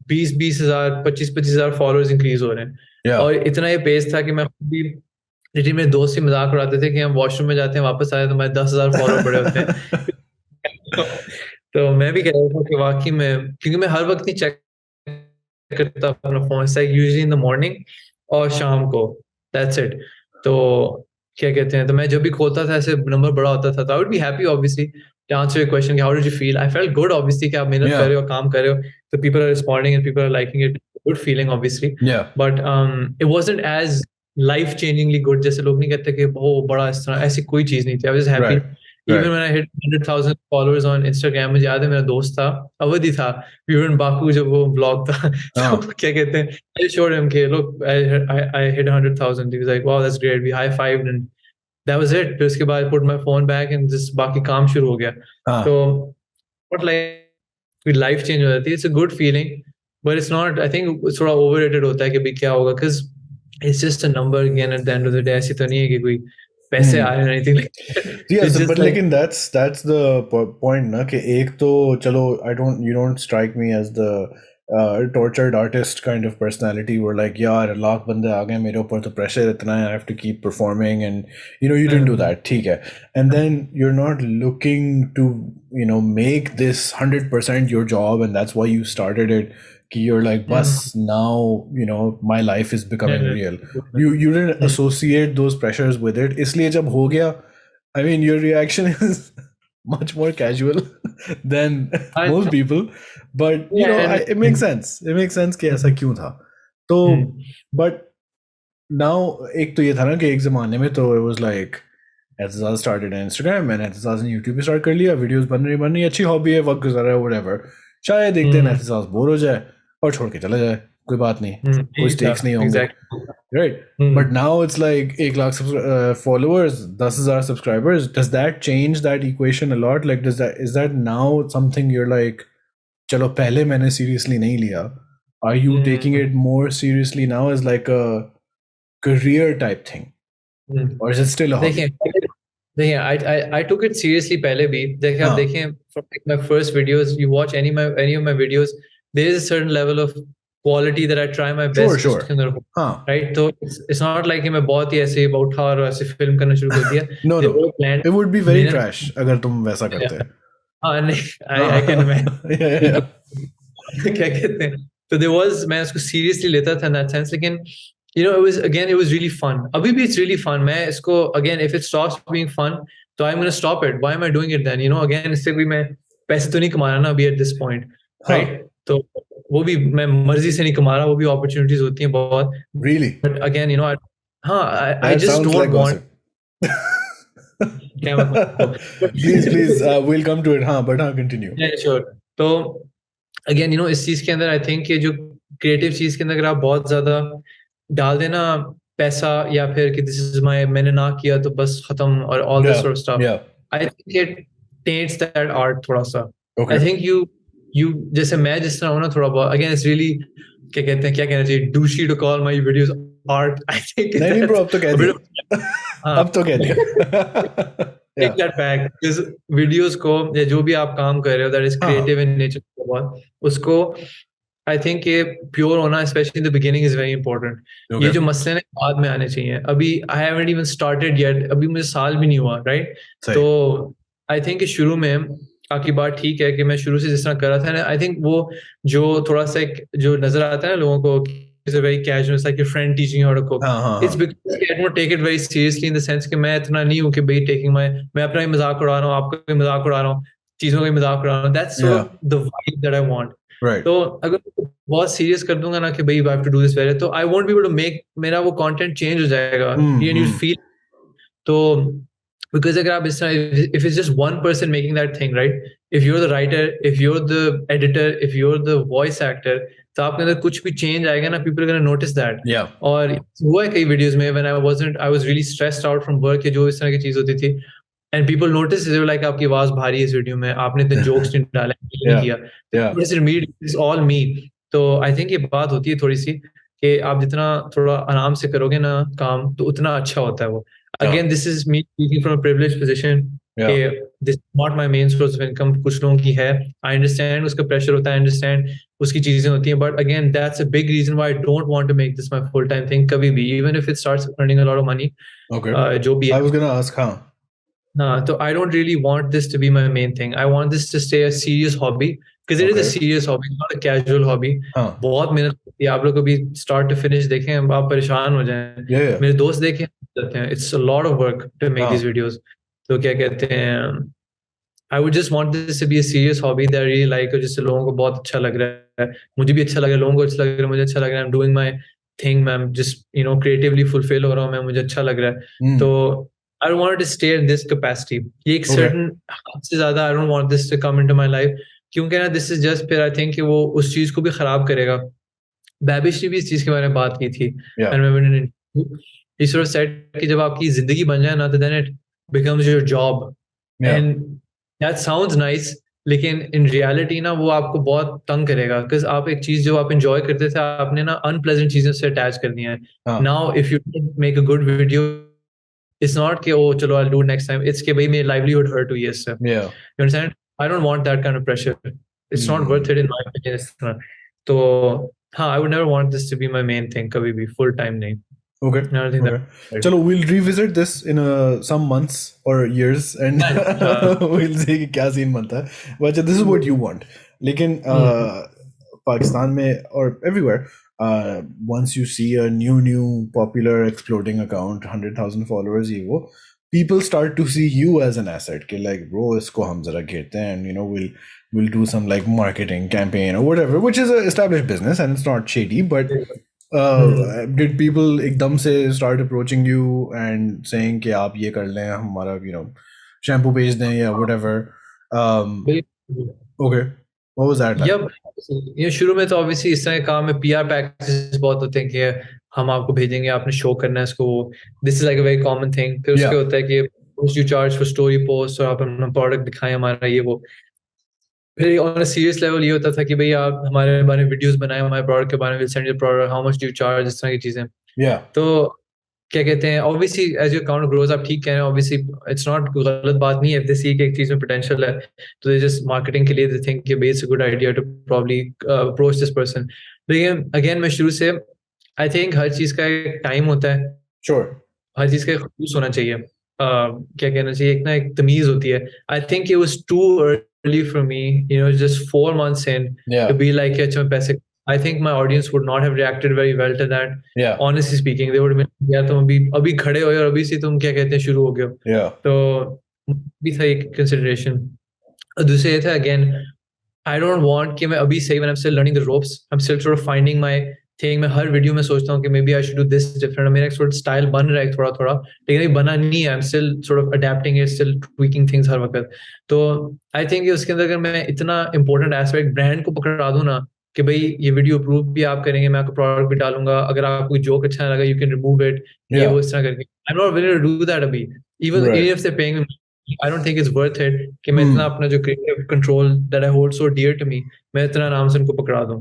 Speaker 3: 20 हजार 25 हजार फॉलोअर्स इंक्रीज हो रहे हैं।
Speaker 2: Yeah.
Speaker 3: और इतना ये पेज था कि मैं खुद भी लिटरली मेरे दोस्त ही मजाक उड़ाते थे कि हम वॉशरूम में जाते हैं, वापस आए तो हमारे 10,000 फॉलोअर बड़े होते हैं। तो मैं भी कह रहा था कि वाकई में, क्योंकि मैं हर वक्त नहीं चेक करता अपना phone, like usually in the morning और शाम को, दैट्स इट। तो क्या कहते हैं, तो मैं जब भी खोलता था ऐसे नंबर बड़ा होता था, तो I would be happy obviously to answer your question, how did you feel? I felt good, obviously, कि आप मेहनत कर रहे हो, काम कर रहे हो, so people are responding and people are liking it. Good feeling, obviously.
Speaker 2: Yeah.
Speaker 3: But it wasn't as life changingly good जैसे लोग नहीं कहते कि बहुत बड़ा इस तरह, ऐसी कोई चीज नहीं थी। I was happy.
Speaker 2: Right.
Speaker 3: Even when I hit 100,000 followers on Instagram, मुझे याद है मेरा दोस्त था, अवधि था, we were in Baku जब वो vlog था, तो क्या कहते हैं, I showed him कि look, I hit 100,000. He was like, wow, that's great. We high-fived and that was it. फिर उसके बाद put my phone back and just बाकी काम शुरू हो गया। तो but like life change हो जाती है, it's a good feeling, but it's not, I think थोड़ा overrated होता है कि भाई क्या होगा, because it's just a number again at the end of the day। ऐसी तो नहीं है कि कोई पैसे आ रहे हैं anything like that।
Speaker 2: Yes, but लेकिन that's the point ना कि एक तो चलो you don't strike me as the tortured artist kind of personality where like यार लाख बंदे आ गए मेरे ऊपर तो pressure इतना है, I have to keep performing, and you didn't do that, ठीक है, and then you're not looking to make this 100% your job, and that's why you started it. You're like, bus now, my life is becoming real. You didn't associate those pressures with it. इसलिए जब हो गया, I mean, your reaction is much more casual than most people, but it makes sense. It makes sense कि ऐसा क्यों था. तो but now एक तो ये था ना कि एक जमाने में तो it was like Aitzaz started on Instagram and Aitzaz ने YouTube पे start कर लिया, videos बन रही अच्छी हॉबी है, वक्त गुजार रहा है, whatever, शायद एक दिन एतजाज बोर हो जाए और छोड़ के चला जाए, कोई बात नहीं, कोई stakes नहीं होंगे, right? But now it's like 1 lakh followers, 10,000 subscribers. Does that change that equation a lot? Like is that now something you're like, चलो पहले मैंने seriously नहीं लिया, are you taking it more seriously now as like a career type thing, or is it still a hobby?
Speaker 3: देखिए, I took it seriously पहले भी। देखिए आप देखें from like my first videos, you watch any of my videos, there is a certain level of quality that I try my best
Speaker 2: Sure.
Speaker 3: right? तो it's not like कि मैं बहुत ही ऐसे उठा और ऐसे फिल्म करना शुरू कर दिया।
Speaker 2: No, it would be very trash अगर तुम वैसा करते।
Speaker 3: हाँ नहीं, I can imagine। क्या कहते हैं, तो there was, मैं उसको seriously लेता था in that sense, लेकिन it was really fun. अभी भी it's really fun. मैं इसको again, if it stops being fun, तो I'm gonna stop it. Why am I doing it then? Again, इससे भी मैं पैसे तो नहीं कमा रहा ना अभी at this point, right? तो वो भी मैं मर्जी से नहीं कमा रहा, वो भी opportunities होती हैं बहुत।
Speaker 2: Really?
Speaker 3: But again, I just don't
Speaker 2: like
Speaker 3: want.
Speaker 2: Please, we'll come to it. But continue.
Speaker 3: Yeah, sure. तो again, इस चीज के अंदर I think कि जो creative चीज के अंदर अगर आप बहुत ज्यादा डाल देना पैसा, या फिर कि दिस इज माय, मैंने ना किया तो बस खत्म, और all this sort of stuff, I think it tents that art थोड़ा सा। आई थिंक यू जैसे मैं जिस तरह हूं ना, थोड़ा बहुत, अगेन इट्स रियली, क्या कहते हैं, क्या कहना चाहिए, douchey to call my videos art. I think
Speaker 2: नहीं ब्रो, अब तो कह दिया, अब तो कह दिया।
Speaker 3: Take that back, because videos को या जो भी आप काम कर रहे हो that is creative in nature, बहुत उसको आई थिंक ये प्योर होना, specially in the beginning, is very important. ये जो मसले हैं बाद में आने चाहिए। अभी I haven't even started yet, अभी मुझे साल भी नहीं हुआ, राइट? तो आई थिंक शुरू में आपकी बात ठीक है कि मैं शुरू से जिस तरह कर रहा था ना, आई थिंक वो जो थोड़ा सा एक जो नज़र आता है ना लोगों को, it's a very casual, it's like your friend teaching you how to cook. It's because I don't take it very seriously in the sense कि मैं इतना नहीं हूँ कि भई टेकिंग माय, मैं अपना ही मज़ाक उड़ा रहा हूँ, आपका भी मज़ाक उड़ा रहा हूँ, चीज़ों का भी मज़ाक उड़ा रहा हूँ। That's sort
Speaker 2: Yeah.
Speaker 3: Of the vibe that I want.
Speaker 2: Right.
Speaker 3: तो अगर बहुत सीरियस कर दूँगा ना कि भई you have to do this very, तो I won't be able to make, मेरा वो कंटेंट चेंज हो जाएगा। एंड यू फील, तो because अगर आप इस तरह, if it's just one person making that thing, right? If you're the writer, if you're the editor, if you're the voice actor, तो आपके अंदर कुछ भी change आएगा ना, people are gonna notice that.
Speaker 2: Yeah.
Speaker 3: और हुआ है कई वीडियोस में, when I was really stressed out from work, या जो इस तरह की चीज होती थी, and people noticed, they were like, आपकी आवाज भारी है इस वीडियो में, आपने इतने jokes नहीं डाले, ये नहीं
Speaker 2: Yeah.
Speaker 3: किया।
Speaker 2: Yeah.
Speaker 3: This is me, it's all me. तो I think ये बात होती है थोड़ी सी कि आप जितना थोड़ा आराम से करोगे ना काम, तो उतना अच्छा होता है वो। Again, this is me speaking from a privileged position
Speaker 2: Yeah.
Speaker 3: कि this is not my main source of income, कुछ लोगों की है। I understand उसका pressure होता है, I understand उसकी चीजें होती हैं, but again, that's a big reason why I don't want to make this my full-time thing कभी भी, even if it starts earning a lot of money,
Speaker 2: Okay.
Speaker 3: जो भी है।
Speaker 2: I was gonna ask, huh?
Speaker 3: हाँ, तो I don't really want this to be my main thing. I want this to stay a serious hobby because it is a
Speaker 2: Okay.
Speaker 3: serious hobby, not a casual hobby.
Speaker 2: हाँ.
Speaker 3: बहुत मेहनत लगती है, आप लोग कभी start to finish देखें, आप परेशान हो जाएं।
Speaker 2: Yeah. Yeah.
Speaker 3: मेरे दोस्त देखें जाते हैं, it's a lot of work to make
Speaker 2: हाँ.
Speaker 3: these videos. तो क्या कहते हैं, I would just want this to be a serious hobby that I really like, और जिससे लोगों को बहुत अच्छा लग रहा है, मुझे भी अच्छा लग रहा है, लोगों को अच्छा लग रहा है, मुझे अच्छा लग रहा है, I'm doing my thing, मैं just creatively fulfill हो रहा हूँ मैं, मुझे अच्छा लग रहा है। तो I don't want it to stay in this capacity. ये एक
Speaker 2: Okay.
Speaker 3: certain हद से ज़्यादा I don't want this to come into my life, क्योंकि ना this is just फिर I think कि वो उस चीज़ को भी खराब करेगा। बैबिश ने भी इस चीज़ के बारे में बात की थी।
Speaker 2: Yeah.
Speaker 3: And when in an interview, he sort of said कि जब आपकी ज़िंदगी बन जाए ना, तो then it becomes your job.
Speaker 2: Yeah.
Speaker 3: And that sounds nice, लेकिन in reality ना वो आपको बहुत तंग करेगा, because आप एक चीज़ जो आप enjoy करते थे, आपने ना unpleasant चीज़ों से attach कर दिया है।
Speaker 2: हाँ.
Speaker 3: Now if you make a good video, it's not कि oh चलो I'll do it next time. It's कि भाई मेरी livelihood hurt हुई है इससे।
Speaker 2: Yeah.
Speaker 3: You understand? I don't want that kind of pressure. It's not worth it in my opinion इस तरह। तो हाँ, I would never want this to be my main thing कभी भी, full time नहीं।
Speaker 2: Okay.
Speaker 3: I don't think
Speaker 2: Okay.
Speaker 3: that.
Speaker 2: Chalo, we'll revisit this in some months or years, and we'll see कि क्या scene बनता है। But this is what you want. लेकिन Pakistan में or everywhere, once you see a new popular exploding account, 100,000 followers, ये वो, people start to see you as an asset. कि like, bro, इसको हम जरा घेरते हैं, and we'll do some like marketing campaign or whatever, which is an established business and it's not shady, but did people एकदम से start approaching you and saying कि आप ये कर लें, हमारा shampoo भेज दें या whatever? Okay, what was that like?
Speaker 3: ये शुरू में तो obviously इस तरह के काम में PR पैकेजेस बहुत होते हैं कि हम आपको भेजेंगे, आपने शो करना है इसको, this is like a very common thing। फिर उसके होता है कि you charge for story posts, और आप अपना प्रोडक्ट दिखाएं हमारा ये वो। फिर ऑन अ सीरियस लेवल ये होता था कि भाई आप हमारे बारे में वीडियोस बनाएं, हमारे प्रोडक्ट के बारे में, send your product, how much do you charge, इस तरह की चीजें। तो क्या कहते हैं, obviously as your account grows, आप ठीक कह रहे हैं, ऑब्वियसली इट्स नॉट, गलत बात नहीं है, इफ दे सी कि एक चीज में पोटेंशियल है, तो दे जस्ट मार्केटिंग के लिए दे थिंक कि it's a good idea to probably approach this person. लेकिन अगेन मैं शुरू से, आई थिंक हर चीज का एक टाइम होता है, हर चीज का एक खलूस होना चाहिए, क्या कहना चाहिए, एक तमीज होती है। I think it was too early for me, just 4 months in, to be like अच्छा मैं पैसे, I think my audience would not have reacted very well to that.
Speaker 2: Yeah.
Speaker 3: Honestly speaking, they would have been, यार तुम अभी खड़े हो और अभी से तुम क्या कहते हैं शुरू हो गए हो।
Speaker 2: Yeah.
Speaker 3: तो भी था एक consideration। और दूसरे ये था again, I don't want कि मैं अभी सही, when I'm still learning the ropes, I'm still sort of finding my thing। मैं हर वीडियो में सोचता हूँ कि maybe I should do this different। मेरा एक sort of style बन रहा है थोड़ा, लेकिन अभी बना नहीं है। I'm still sort of adapting it, still tweaking things हर वक्त। तो I think उसके अंदर अगर मैं इतना important aspect brand को पकड़ा दूँ ना, कि भाई ये वीडियो अप्रूव भी आप करेंगे, मैं आपको प्रोडक्ट भी डालूंगा, अगर आपको जोक अच्छा लगा यू कैन रिमूव इट, ये वो इस तरह करके, I am not willing to do that अभी, even if they paying me, I don't think it's worth it कि मैं इतना अपना जो creative control that I hold so dear to me, मैं इतना आराम से उनको पकड़ा दूं।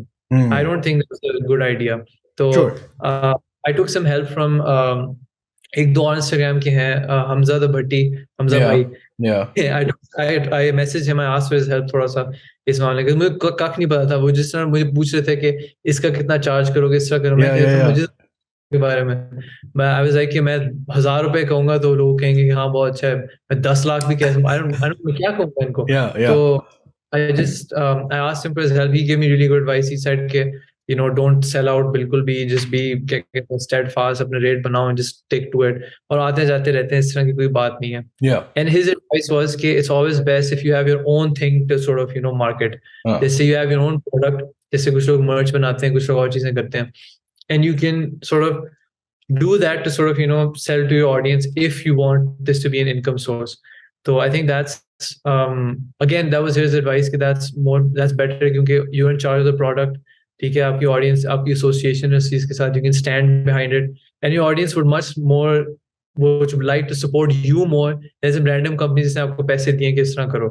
Speaker 3: I don't think that's a good idea. तो I took some help from एक दो और इंस्टाग्राम के हैं, हमजा द भट्टी, हमजा भाई, I messaged him, I asked for his help थोड़ा सा इस मामले के, मुझे कख नहीं पता था। वो जिस तरह मुझे पूछ रहे थे कि इसका कितना चार्ज करोगे, इस तरह करो, मैं मुझे के बारे में मैं आई वाज लाइक कि मैं 1000 रुपए कहूंगा तो लोग कहेंगे कि हाँ बहुत अच्छा है, मैं 10 लाख भी कैसे आई डोंट मैं क्या कहूंगा इनको. तो
Speaker 2: Yeah.
Speaker 3: I asked him for his help. He gave me really good advice. He said कि don't sell out बिल्कुल भी, just be क्या कहते हैं steadfast, अपने रेट बनाओ and just stick to it. और आते जाते रहते हैं, इस तरह की कोई बात नहीं है.
Speaker 2: Yeah.
Speaker 3: And his advice was कि it's always best if you have your own thing to sort of market. जैसे you have your own product, जैसे कुछ लोग merch बनाते हैं, कुछ लोग और चीजें करते हैं, and you can sort of do that to sort of sell to your audience if you want this to be an income source. So I think that's again that was his advice कि that's better क्योंकि you're in charge of the product. ठीक है, आपकी audience, आपकी association इस चीज के साथ, you can stand behind it, and your audience would much more would like to support you more than some random company जिसने आपको पैसे दिए कि इस तरह करो,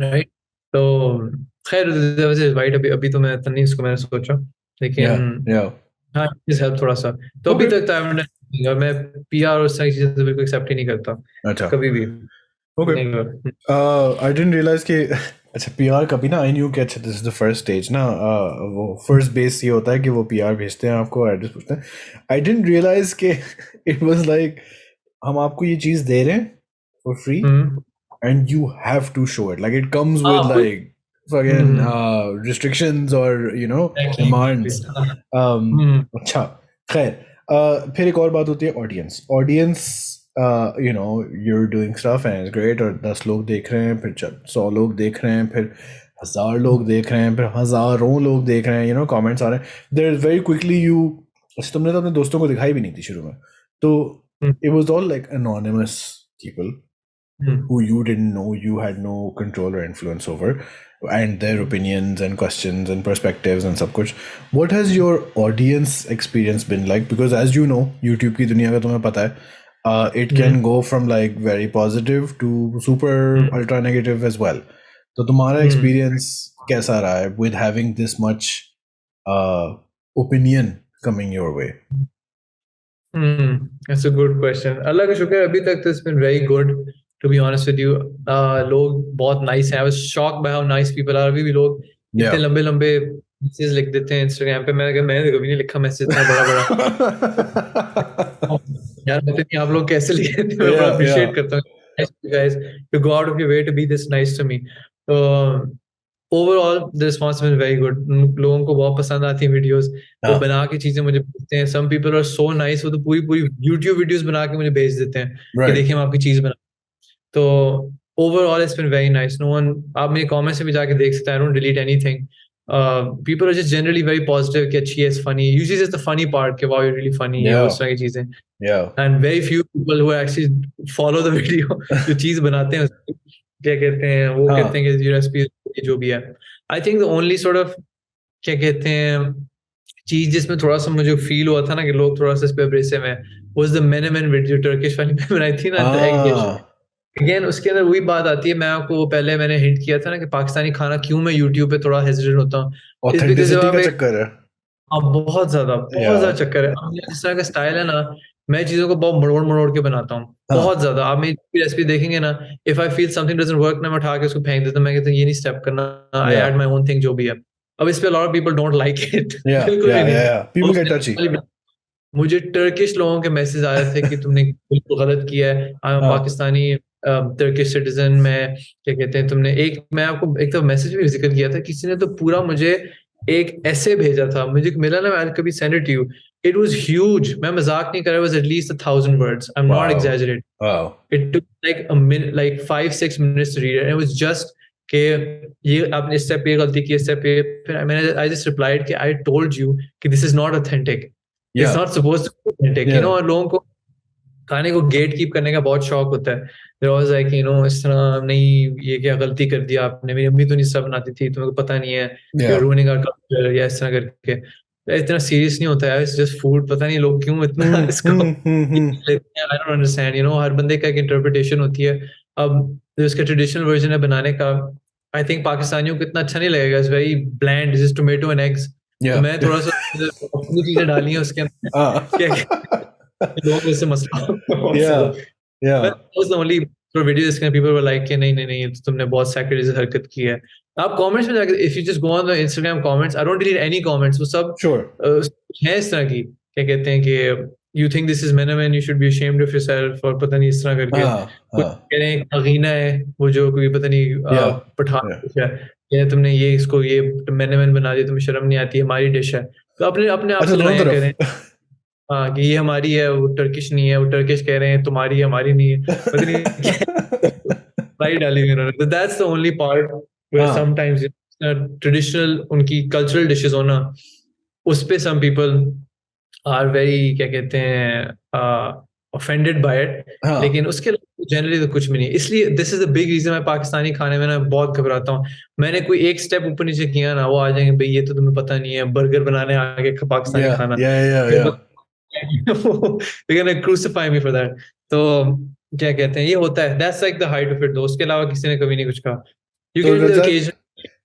Speaker 3: right? तो खैर that was his advice. अभी तो मैं नहीं इसको मैंने सोचा, लेकिन
Speaker 2: Yeah.
Speaker 3: हाँ प्लीज हेल्प थोड़ा सा. तो अभी तक तो मैं पीआर और सारी चीजें तो बिल्कुल एक्सेप्ट ही नहीं करता.
Speaker 2: अच्छा.
Speaker 3: कभी भी.
Speaker 2: Okay. I didn't realize कि अच्छा पीआर कभी ना, आई न्यू कि अच्छा this is the first stage ना, वो फर्स्ट बेस ये होता है कि वो पीआर भेजते हैं आपको, एड्रेस पूछते हैं. आई डिडंट रियलाइज कि इट वाज लाइक हम आपको ये चीज दे रहे हैं for free and you have to show it, like it comes with like fucking restrictions or demands. अच्छा खैर फिर एक और बात होती है audience. you're doing stuff and it's great, और 10 लोग देख रहे हैं, फिर 100 लोग देख रहे हैं, फिर 1000 लोग देख रहे हैं, फिर हजारों लोग देख रहे हैं, कमेंट्स आ रहे हैं. देयर वेरी क्विकली तुमने तो अपने दोस्तों को दिखाई भी नहीं थी शुरू में, तो it was all like anonymous people who you didn't know, you had no control or influence over, and their opinions and questions and perspectives and सब कुछ. What has your audience experience been like? Because as you know, YouTube की दुनिया का तुम्हें पता है, it can go from like very positive to super ultra negative as well. तो तुम्हारा experience कैसा रहा है with having this much opinion coming your way?
Speaker 3: That's a good question. अल्लाह का शुक्र अभी तक तो it's been very good. To be honest with you, लोग बहुत nice हैं. I was shocked by how nice people are. अभी भी लोग इतने लंबे मैसेज लिख देते हैं Instagram पे. मैंने कभी नहीं लिखा मैसेज इतना बड़ा. यार पता नहीं आप लोग कैसे लिखे थे. मैं बड़ा appreciate करता हूँ guys to go out of your way to be this nice to me. So overall the response has been very good. लोगों को बहुत पसंद आती हैं वीडियोस. वो बना के चीजें मुझे भेजते हैं. Some people are so nice, वो तो पूरी YouTube वीडियोस बना के मुझे भेज देते हैं कि देखिए हम आपकी चीज बना. तो overall it's been very nice. No one, आप मेरे comments में भी जाके देख सकते हैं. I don't delete anything. People are just generally very positive कि अच्छी है, it's funny. Usually it's the funny part कि wow you're really funny है, उस तरह की चीजें. And very few people who actually follow the video जो चीज बनाते हैं क्या कहते हैं, वो कहते हैं कि रेसिपी जो भी है. I think the only sort of क्या कहते हैं चीज जिसमें थोड़ा सा मुझे फील हुआ था ना कि लोग थोड़ा सा इस पे अब्रेसिव हैं, was the main video Turkish वाली मैं बनाई थी ना, the egg dish. अगेन उसके अंदर वही बात आती है. मैं आपको पहले मैंने हिंट किया था ना कि पाकिस्तानी खाना क्यों मैं YouTube पे थोड़ा हेजिटेट होता हूँ.
Speaker 2: ऑथेंटिसिटी का चक्कर है.
Speaker 3: बहुत ज्यादा चक्कर है. जिस तरह का स्टाइल है ना, मैं चीजों को बहुत मरोड़ के बनाता हूँ. बहुत ज्यादा. आप मेरी रेसिपी देखेंगे ना, if I feel something doesn't work ना, मैं उठा के उसको फेंक देता हूँ. मैं कहता हूँ ये नहीं स्टेप करना, I add my own thing जो भी है. अब इस पे lot of people don't like it. बिल्कुल भी नहीं.
Speaker 2: People get टची.
Speaker 3: मुझे टर्किश लोगों के मैसेज आए थे कि तुमने बिल्कुल गलत किया है. I am Pakistani Turkish citizen में क्या कहते हैं तुमने मैं आपको एक तो मैसेज भी जिक्र किया था. किसी ने तो पूरा मुझे एक ऐसे भेजा था, मुझे मिला ना, मैं कभी send it to you. It was huge. मैं मजाक नहीं कर रहा. Was at least 1000 words. I am not exaggerating. It took like a minute, like 5-6 minutes to read it. It was just कि ये आपने इस स्टेप पे गलती की, इस स्टेप पे. फिर मैंने आई जस्ट रिप्लाइड कि आई टोल्ड यू कि this is not authentic. It's not supposed to be authentic. और लोगों को खाने को गेट कीप करने का बहुत शौक होता है. इस तरह नहीं, ये क्या गलती कर दिया आपने, मेरी अम्मी तो नहीं सब बनाती थी, तुम्हें पता नहीं है, रूइनिंग आवर कल्चर, या इस तरह करके. इतना सीरियस नहीं होता है. It's just food. पता नहीं लोग क्यों इतना इसको लेते हैं. I don't understand. हर बंदे का एक इंटरप्रिटेशन होती है. अब जो इसका ट्रेडिशनल वर्जन है बनाने का, आई थिंक पाकिस्तानियों को इतना अच्छा नहीं लगेगा. It's very bland, just tomato and eggs. तो मैं थोड़ा सा अपनी चीजें डाली हैं उसके अंदर. लोग इससे मसला. ओनली वीडियो जिसके people were like कि नहीं तुमने बहुत सैक्रिलेजियस हरकत की है. आप कमेंट्स में जाकर if you just go on the Instagram comments, I don't delete any comments. वो सब हैं इस तरह की क्या कहते हैं कि you think this is Menemen, you should be ashamed of yourself, और पता नहीं इस तरह करके कुछ कह रहे हैं अगीना है वो जो कोई पता नहीं पठान डिश है, या तुमने ये इसको ये Menemen बना दिया, तुम्हें शर्म नहीं आती, हमारी डिश है, तो अपने अपने आप से लड़ाइयाँ करें हाँ कि ये हमारी है वो टर्किश नहीं है, वो टर्किश कह रहे हैं तुम्हारी है हमारी नहीं है, पता नहीं क्या डाली हुई उन्होंने. So that's the only part where sometimes traditional उनकी कल्चरल डिशेस हो ना, उस पे some people are very क्या कहते हैं offended by it, लेकिन उसके जनरली तो कुछ भी नहीं. इसलिए this is the big reason मैं पाकिस्तानी खाने में ना बहुत घबराता हूँ. मैंने कोई एक स्टेप ऊपर नीचे किया ना, वो आ जाएंगे भाई ये तो तुम्हें पता नहीं है, बर्गर बनाने आगे पाकिस्तानी खाना, they're gonna crucify me for that. तो क्या कहते हैं ये होता है, that's like the height of it though. उसके अलावा किसी ने कभी नहीं कुछ कहा. You get the occasion.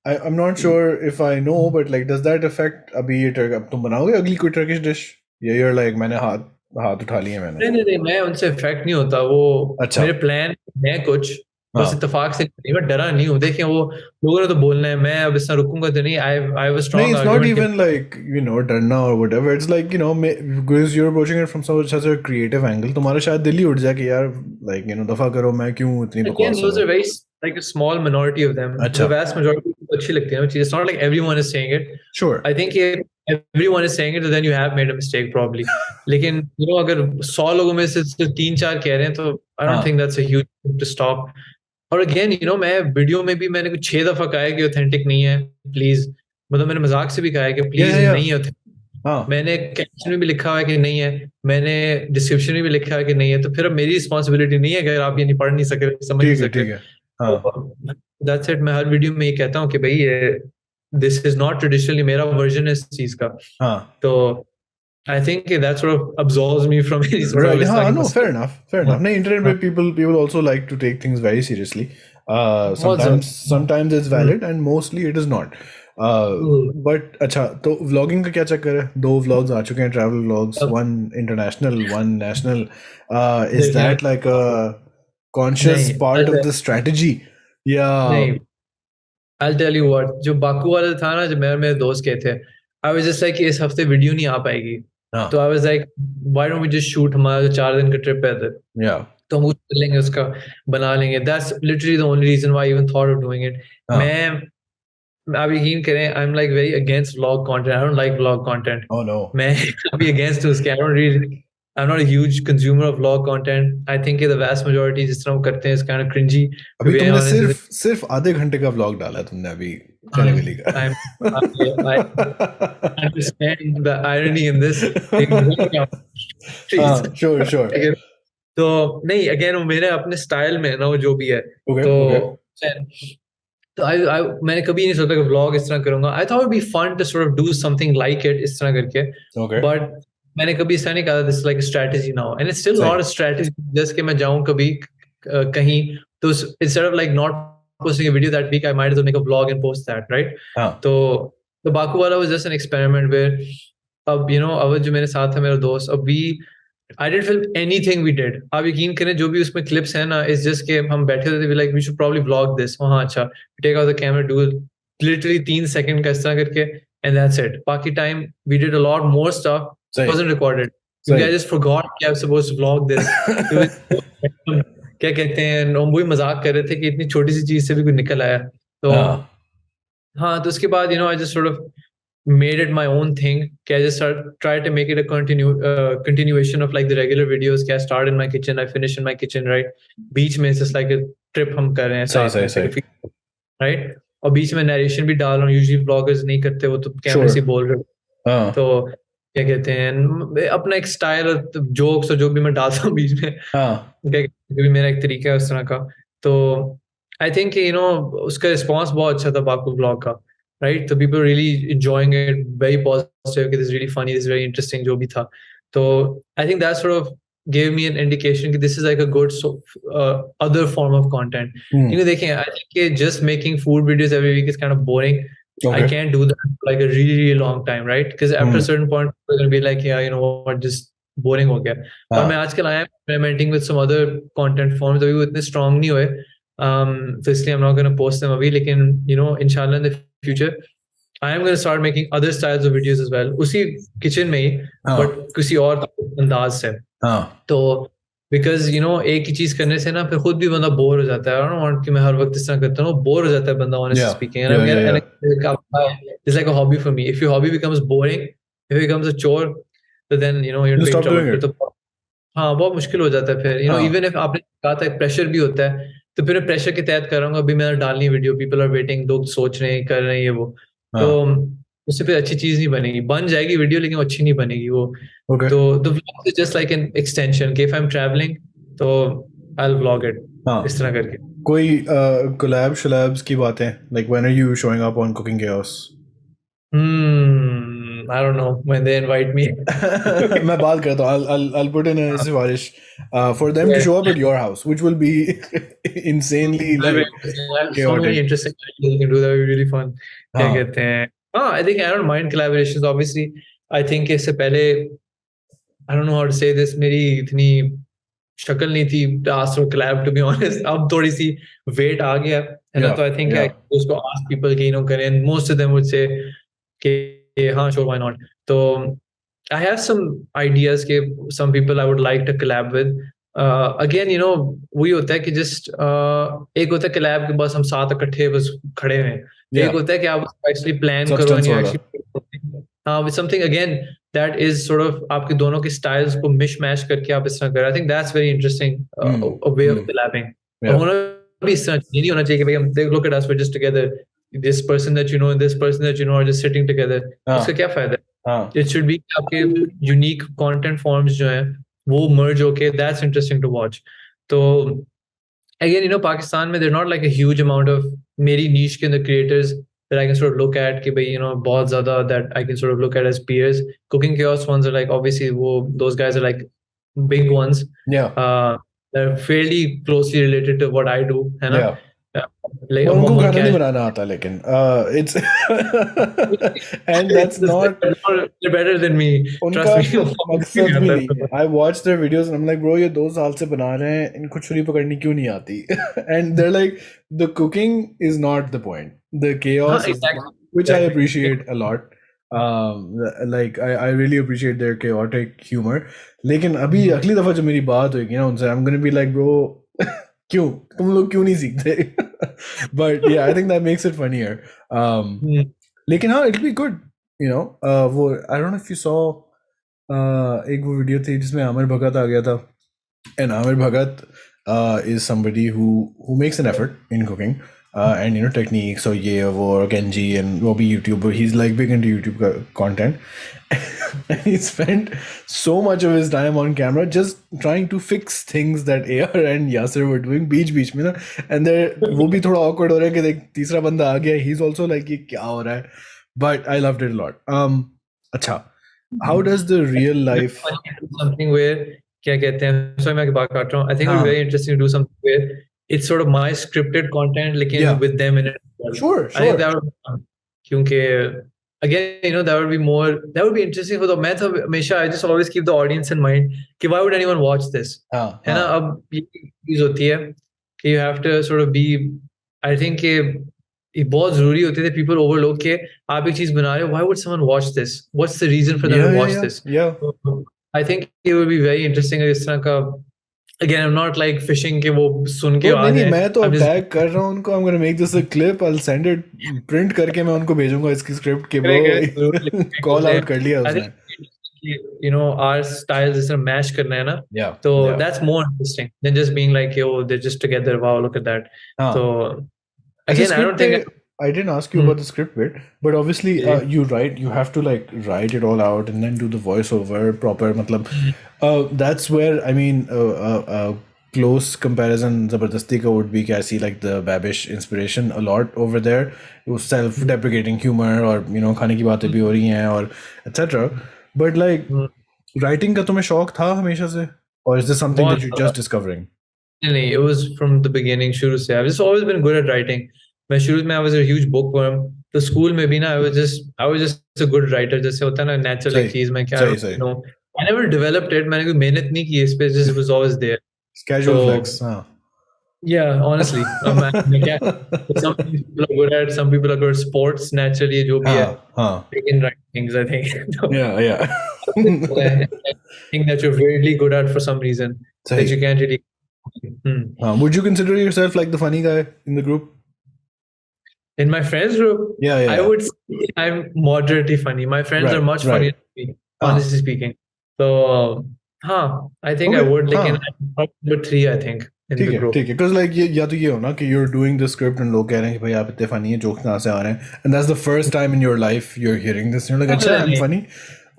Speaker 2: I'm not sure if I know, but like does that affect अभी ये अब तुम बनाओगे अगली कोई टर्किश डिश, या you're like मैंने हाथ उठा लिए मैंने?
Speaker 3: नहीं मैं उनसे इफेक्ट नहीं होता, वो मेरे प्लान है कुछ, बस इत्तेफाक से नहीं, मैं डरा नहीं हूँ. देखिए वो लोगों ने तो बोलना है, मैं अब इस रुकूंगा तो नहीं. I have a strong
Speaker 2: argument. It's not even like डरना or whatever. It's like because you're approaching it from such a creative angle. तुम्हारा शायद दिल ही उठ जाए कि यार like दफा करो, मैं क्यों इतनी बकवास.
Speaker 3: Those are very like a small minority of them. The vast majority अच्छी लगती है ना चीज़. It's not like everyone is saying it.
Speaker 2: Sure.
Speaker 3: I think everyone is saying it, then you have made a mistake probably. लेकिन अगर 100 लोगों में से 3-4 कह रहे हैं तो I don't think that's a huge thing to stop. और again मैं वीडियो में भी मैंने कुछ 6 दफा कहा है कि ऑथेंटिक नहीं है प्लीज, मतलब मैंने मजाक से भी कहा है कि प्लीज नहीं है. मैंने कैप्शन में भी लिखा हुआ है कि नहीं है, मैंने डिस्क्रिप्शन में भी लिखा है कि नहीं है, तो फिर अब मेरी रिस्पॉन्सिबिलिटी नहीं है अगर आप ये नहीं पढ़ नहीं सके, समझ नहीं सके. That's it. मैं हर वीडियो में ये कहता हूँ कि भाई दिस इज नॉट ट्रेडिशनली मेरा वर्जन है इस चीज का. तो I think that sort of absolves me from any sort of.
Speaker 2: No, fair enough. No, internet where people also like to take things very seriously. Sometimes it's valid and mostly it is not. But अच्छा, तो vlogging का क्या चक्कर है? 2 vlogs आ चुके हैं, travel vlogs, one international, one national. Is that like a conscious part of the strategy? Yeah.
Speaker 3: I'll tell you what. जो Baku वाला था ना, जब मेरे दोस्त कहते थे, I was just like इस हफ्ते वीडियो नहीं आ पाएगी. तो I was like, why don't we just shoot हमारा 4 दिन का ट्रिप है इधर. तो हम कर लेंगे, उसका बना लेंगे. That's literally the only reason why I even thought of doing it. आप यकीन करें, I'm like very against vlog content. I don't like vlog content.
Speaker 2: Oh no.
Speaker 3: मैं अभी against हूँ उसके. I'm not a huge consumer of vlog content. I think the vast majority जिस तरह वो करते हैं is kind of cringy.
Speaker 2: अभी तुमने सिर्फ आधे घंटे का vlog डाला तुमने अभी.
Speaker 3: I understand the irony in this.
Speaker 2: Sure.
Speaker 3: तो नहीं, again मेरे अपने स्टाइल में ना वो जो भी है. तो मैंने कभी नहीं सोचा कि vlog इस तरह करूंगा. I thought it would be fun to sort of do something like it इस तरह करके. But मैंने कभी इस तरह नहीं कहा this is like a strategy now, and it's still not a strategy. Just कि मैं जाऊं कभी कहीं, तो instead of like not posting a video that week, I might as well make a vlog and post that, right? तो the Baku wala was just an experiment where अब अब जो मेरे साथ है मेरा दोस्त, अब I didn't film anything we did. आप यकीन करें जो भी उसमें clips हैं ना, it's just कि हम बैठे थे, like we should probably vlog this. हाँ अच्छा, take out the camera, do literally 3 second का इस तरह करके, and that's it. बाकी time we did a lot more stuff. Wasn't recorded. I just forgot कि I was supposed to vlog this. क्या कहते हैं, हम वही मजाक कर रहे थे कि इतनी छोटी सी चीज से भी कुछ निकल आया. तो हाँ, तो उसके बाद I just sort of made it my own thing. I just tried to make it a continuation of like the regular videos. I start in my kitchen, I finish in my kitchen, right? बीच में just like a trip हम कर रहे हैं साथ, right? और बीच में narration भी डाल रहा हूँ. Usually vloggers नहीं करते, वो तो कैमरे से बोल रहे हो. तो क्या कहते हैं, अपना एक स्टाइल, जोक्स और जो भी मैं डालता हूँ बीच में, जो भी मेरा एक तरीका है उस तरह का. तो आई थिंक उसका रिस्पॉन्स बहुत अच्छा था बाकू ब्लॉग का, राइट? तो people really enjoying it, very positive, this really funny, this very interesting जो भी था. तो I think that sort of gave me an indication that this is like a good other form of content. देखिए, I think just making food videos every week is kind of boring. I can't do that for like a really, really long time, right? Because after a certain point, we're going to be like, yeah, you know what, just boring हो गया. और मैं आजकल I am experimenting with some other content forms. अभी वो इतने strong नहीं हुए, so इसलिए I'm not going to post them अभी. लेकिन inshallah in the future, I am going to start making other styles of videos as well. उसी kitchen में ही, but किसी और अंदाज से. तो because you know एक ही चीज करने से ना फिर खुद भी बंदा बोर हो जाता है. I don't want कि मैं हर वक्त इस तरह करता हूँ. बोर हो जाता है बंदा, honestly speaking. And it's like a hobby for me. If your hobby becomes boring, if it becomes a chore, then you know you're in big trouble. तो हाँ बहुत मुश्किल हो जाता है फिर. You know even if आपने कहा था प्रेशर भी होता है, तो फिर प्रेशर के तहत कर रहा हूँ. अभी मैंने डालनी वीडियो, पीपल आर वेटिंग, लोग सोच रहे हैं, कर रहे हैं ये वो. तो उससे फिर अच्छी चीज नहीं बनेगी. बन जाएगी वीडियो लेकिन अच्छी नहीं बनेगी वो. तो the vlog is just like an extension. कि if I'm traveling तो I'll vlog it. इस तरह करके.
Speaker 2: कोई collabs की बातें, like when are you showing up on Cooking Chaos?
Speaker 3: I don't know when they invite me.
Speaker 2: मैं बात करता हूँ. I'll put in a सिफारिश for them to show up at your house, which will be insanely like chaotic.
Speaker 3: So many interesting ideas you can do. That would be really fun. क्या कहते हैं? I think I don't mind collaborations. Obviously, I think इससे पहले I don't know how to say this. मेरी इतनी शक्ल नहीं थी ask for collab, to be honest. अब थोड़ी सी weight आ गया है ना. तो I think I उसको ask people कि you know करें. And most of them would say कि हाँ sure, why not. तो I have some ideas कि some people I would like to collab with. Again, you know, वही होता है कि just एक होता है collab के बस हम साथ इकट्ठे बस खड़े हैं. एक होता है कि आप actually plan करो and you actually with something again that is sort of आपके दोनों के styles को mishmash करके आप इस तरह करें. I think that's very interesting a way of collabing. होना भी इस तरह नहीं होना चाहिए कि भाई हम look at us, we're just together. This person that you know and this person that you know are just sitting together. उसका क्या फायदा है? It should be आपके unique content forms जो हैं वो merge होके, that's interesting to watch. तो again, you know, Pakistan में they're not like a huge amount of मेरी niche के अंदर creators that I can sort of look at कि भाई you know बहुत ज़्यादा that I can sort of look at as peers. Cooking Chaos ones are like obviously those guys are like big ones. They're fairly closely related to what I do, है ना?
Speaker 2: Like उनको खाना नहीं बनाना आता लेकिन it's and that's not
Speaker 3: they're better than me.
Speaker 2: उनका मकसद भी नहीं है. I watch their videos and I'm like bro ये 2 साल से बना रहे हैं, इनको छुरी पकड़नी क्यों नहीं आती? And they're like the cooking is not the point, the chaos is the point, which I appreciate a lot. Like I really appreciate their chaotic humor. लेकिन अभी अगली दफा जब मेरी बात होगी ना उनसे I'm gonna be like bro क्यों तुम लोग क्यों नहीं सीखते? But yeah, I think that makes it funnier. लेकिन हाँ it'll be good, you know. वो I don't know if you saw एक वो वीडियो थी जिसमें आमिर भगत आ गया था. And Aamir Bhagat is somebody who makes an effort in cooking and you know techniques or ये वो Genji and वो भी YouTuber. He's like big into YouTube content. And he spent so much of his time on camera just trying to fix things that AR and Yasser were doing बीच में ना. And वो भी थोड़ा awkward हो रहा है कि देख तीसरा बंदा आ गया. He's also like ये क्या हो रहा है? But I loved it a lot. अच्छा, how does the real life
Speaker 3: something where क्या कहते हैं? Sorry मैं बात काट रहा हूँ. I think it would be very interesting to do something where it's sort of my scripted content लेकिन with them in it.
Speaker 2: Sure.
Speaker 3: I think that would be fun. क्योंकि again, you know, that would be interesting for the मैं तो हमेशा I just always keep the audience in mind कि why would anyone watch this? है ना? अब ये चीज होती है कि you have to sort of be, I think कि ये बहुत जरूरी होती है. people overlook के आप एक चीज बना रहे हो, why would someone watch this? What's the reason for them to watch this? So, I think it would be very interesting इस तरह का. Again, I'm not like fishing कि वो सुन के
Speaker 2: नहीं मैं तो टैग कर रहा हूँ उनको. I'm gonna make this a clip. I'll send it, print करके मैं उनको भेजूंगा इसकी स्क्रिप्ट के bro कॉल आउट कर लिया उसने.
Speaker 3: You know, our styles is match करना है ना. So that's more interesting than just being like yo they're just together. Wow, look at that. So again, I don't think
Speaker 2: I didn't ask you about the script bit, but obviously you have to like write it all out and then do the voiceover proper. मतलब that's where I mean close comparison ज़बरदस्ती का would be कि I see like the Babish inspiration a lot over there. It was self-deprecating humor और you know खाने की बातें भी हो रही हैं और etc. But like writing का तुम्हें शौक था हमेशा से, or is this something that you're just discovering?
Speaker 3: नहीं, it was from the beginning. शुरू से I've just always been good at writing. मैं शुरू में I was a huge bookworm. तो स्कूल में भी ना I was just a good writer. जैसे होता है ना natural एक चीज में क्या you know. I never developed it. मैंने कोई मेहनत नहीं की इस पे. Just it was always there.
Speaker 2: Casual flex. हाँ.
Speaker 3: Yeah, honestly, some people are good at, some people are good at sports naturally, जो भी है, they can write things, I think. I think that you're really good at for some reason that you can't really.
Speaker 2: Would you consider yourself like the funny guy in the group?
Speaker 3: In my friends group, I would say I'm moderately funny. My friends are much funnier than me, honestly speaking. So, I think I would. Like, I'm number 3, I think, in the group.
Speaker 2: Because like या तो ये हो ना कि you're doing the script and लोग कह रहे हैं कि भाई आप इतने funny हैं, jokes कहाँ से आ रहे हैं, and that's the first time in your life you're hearing this and you're like अच्छा I'm funny.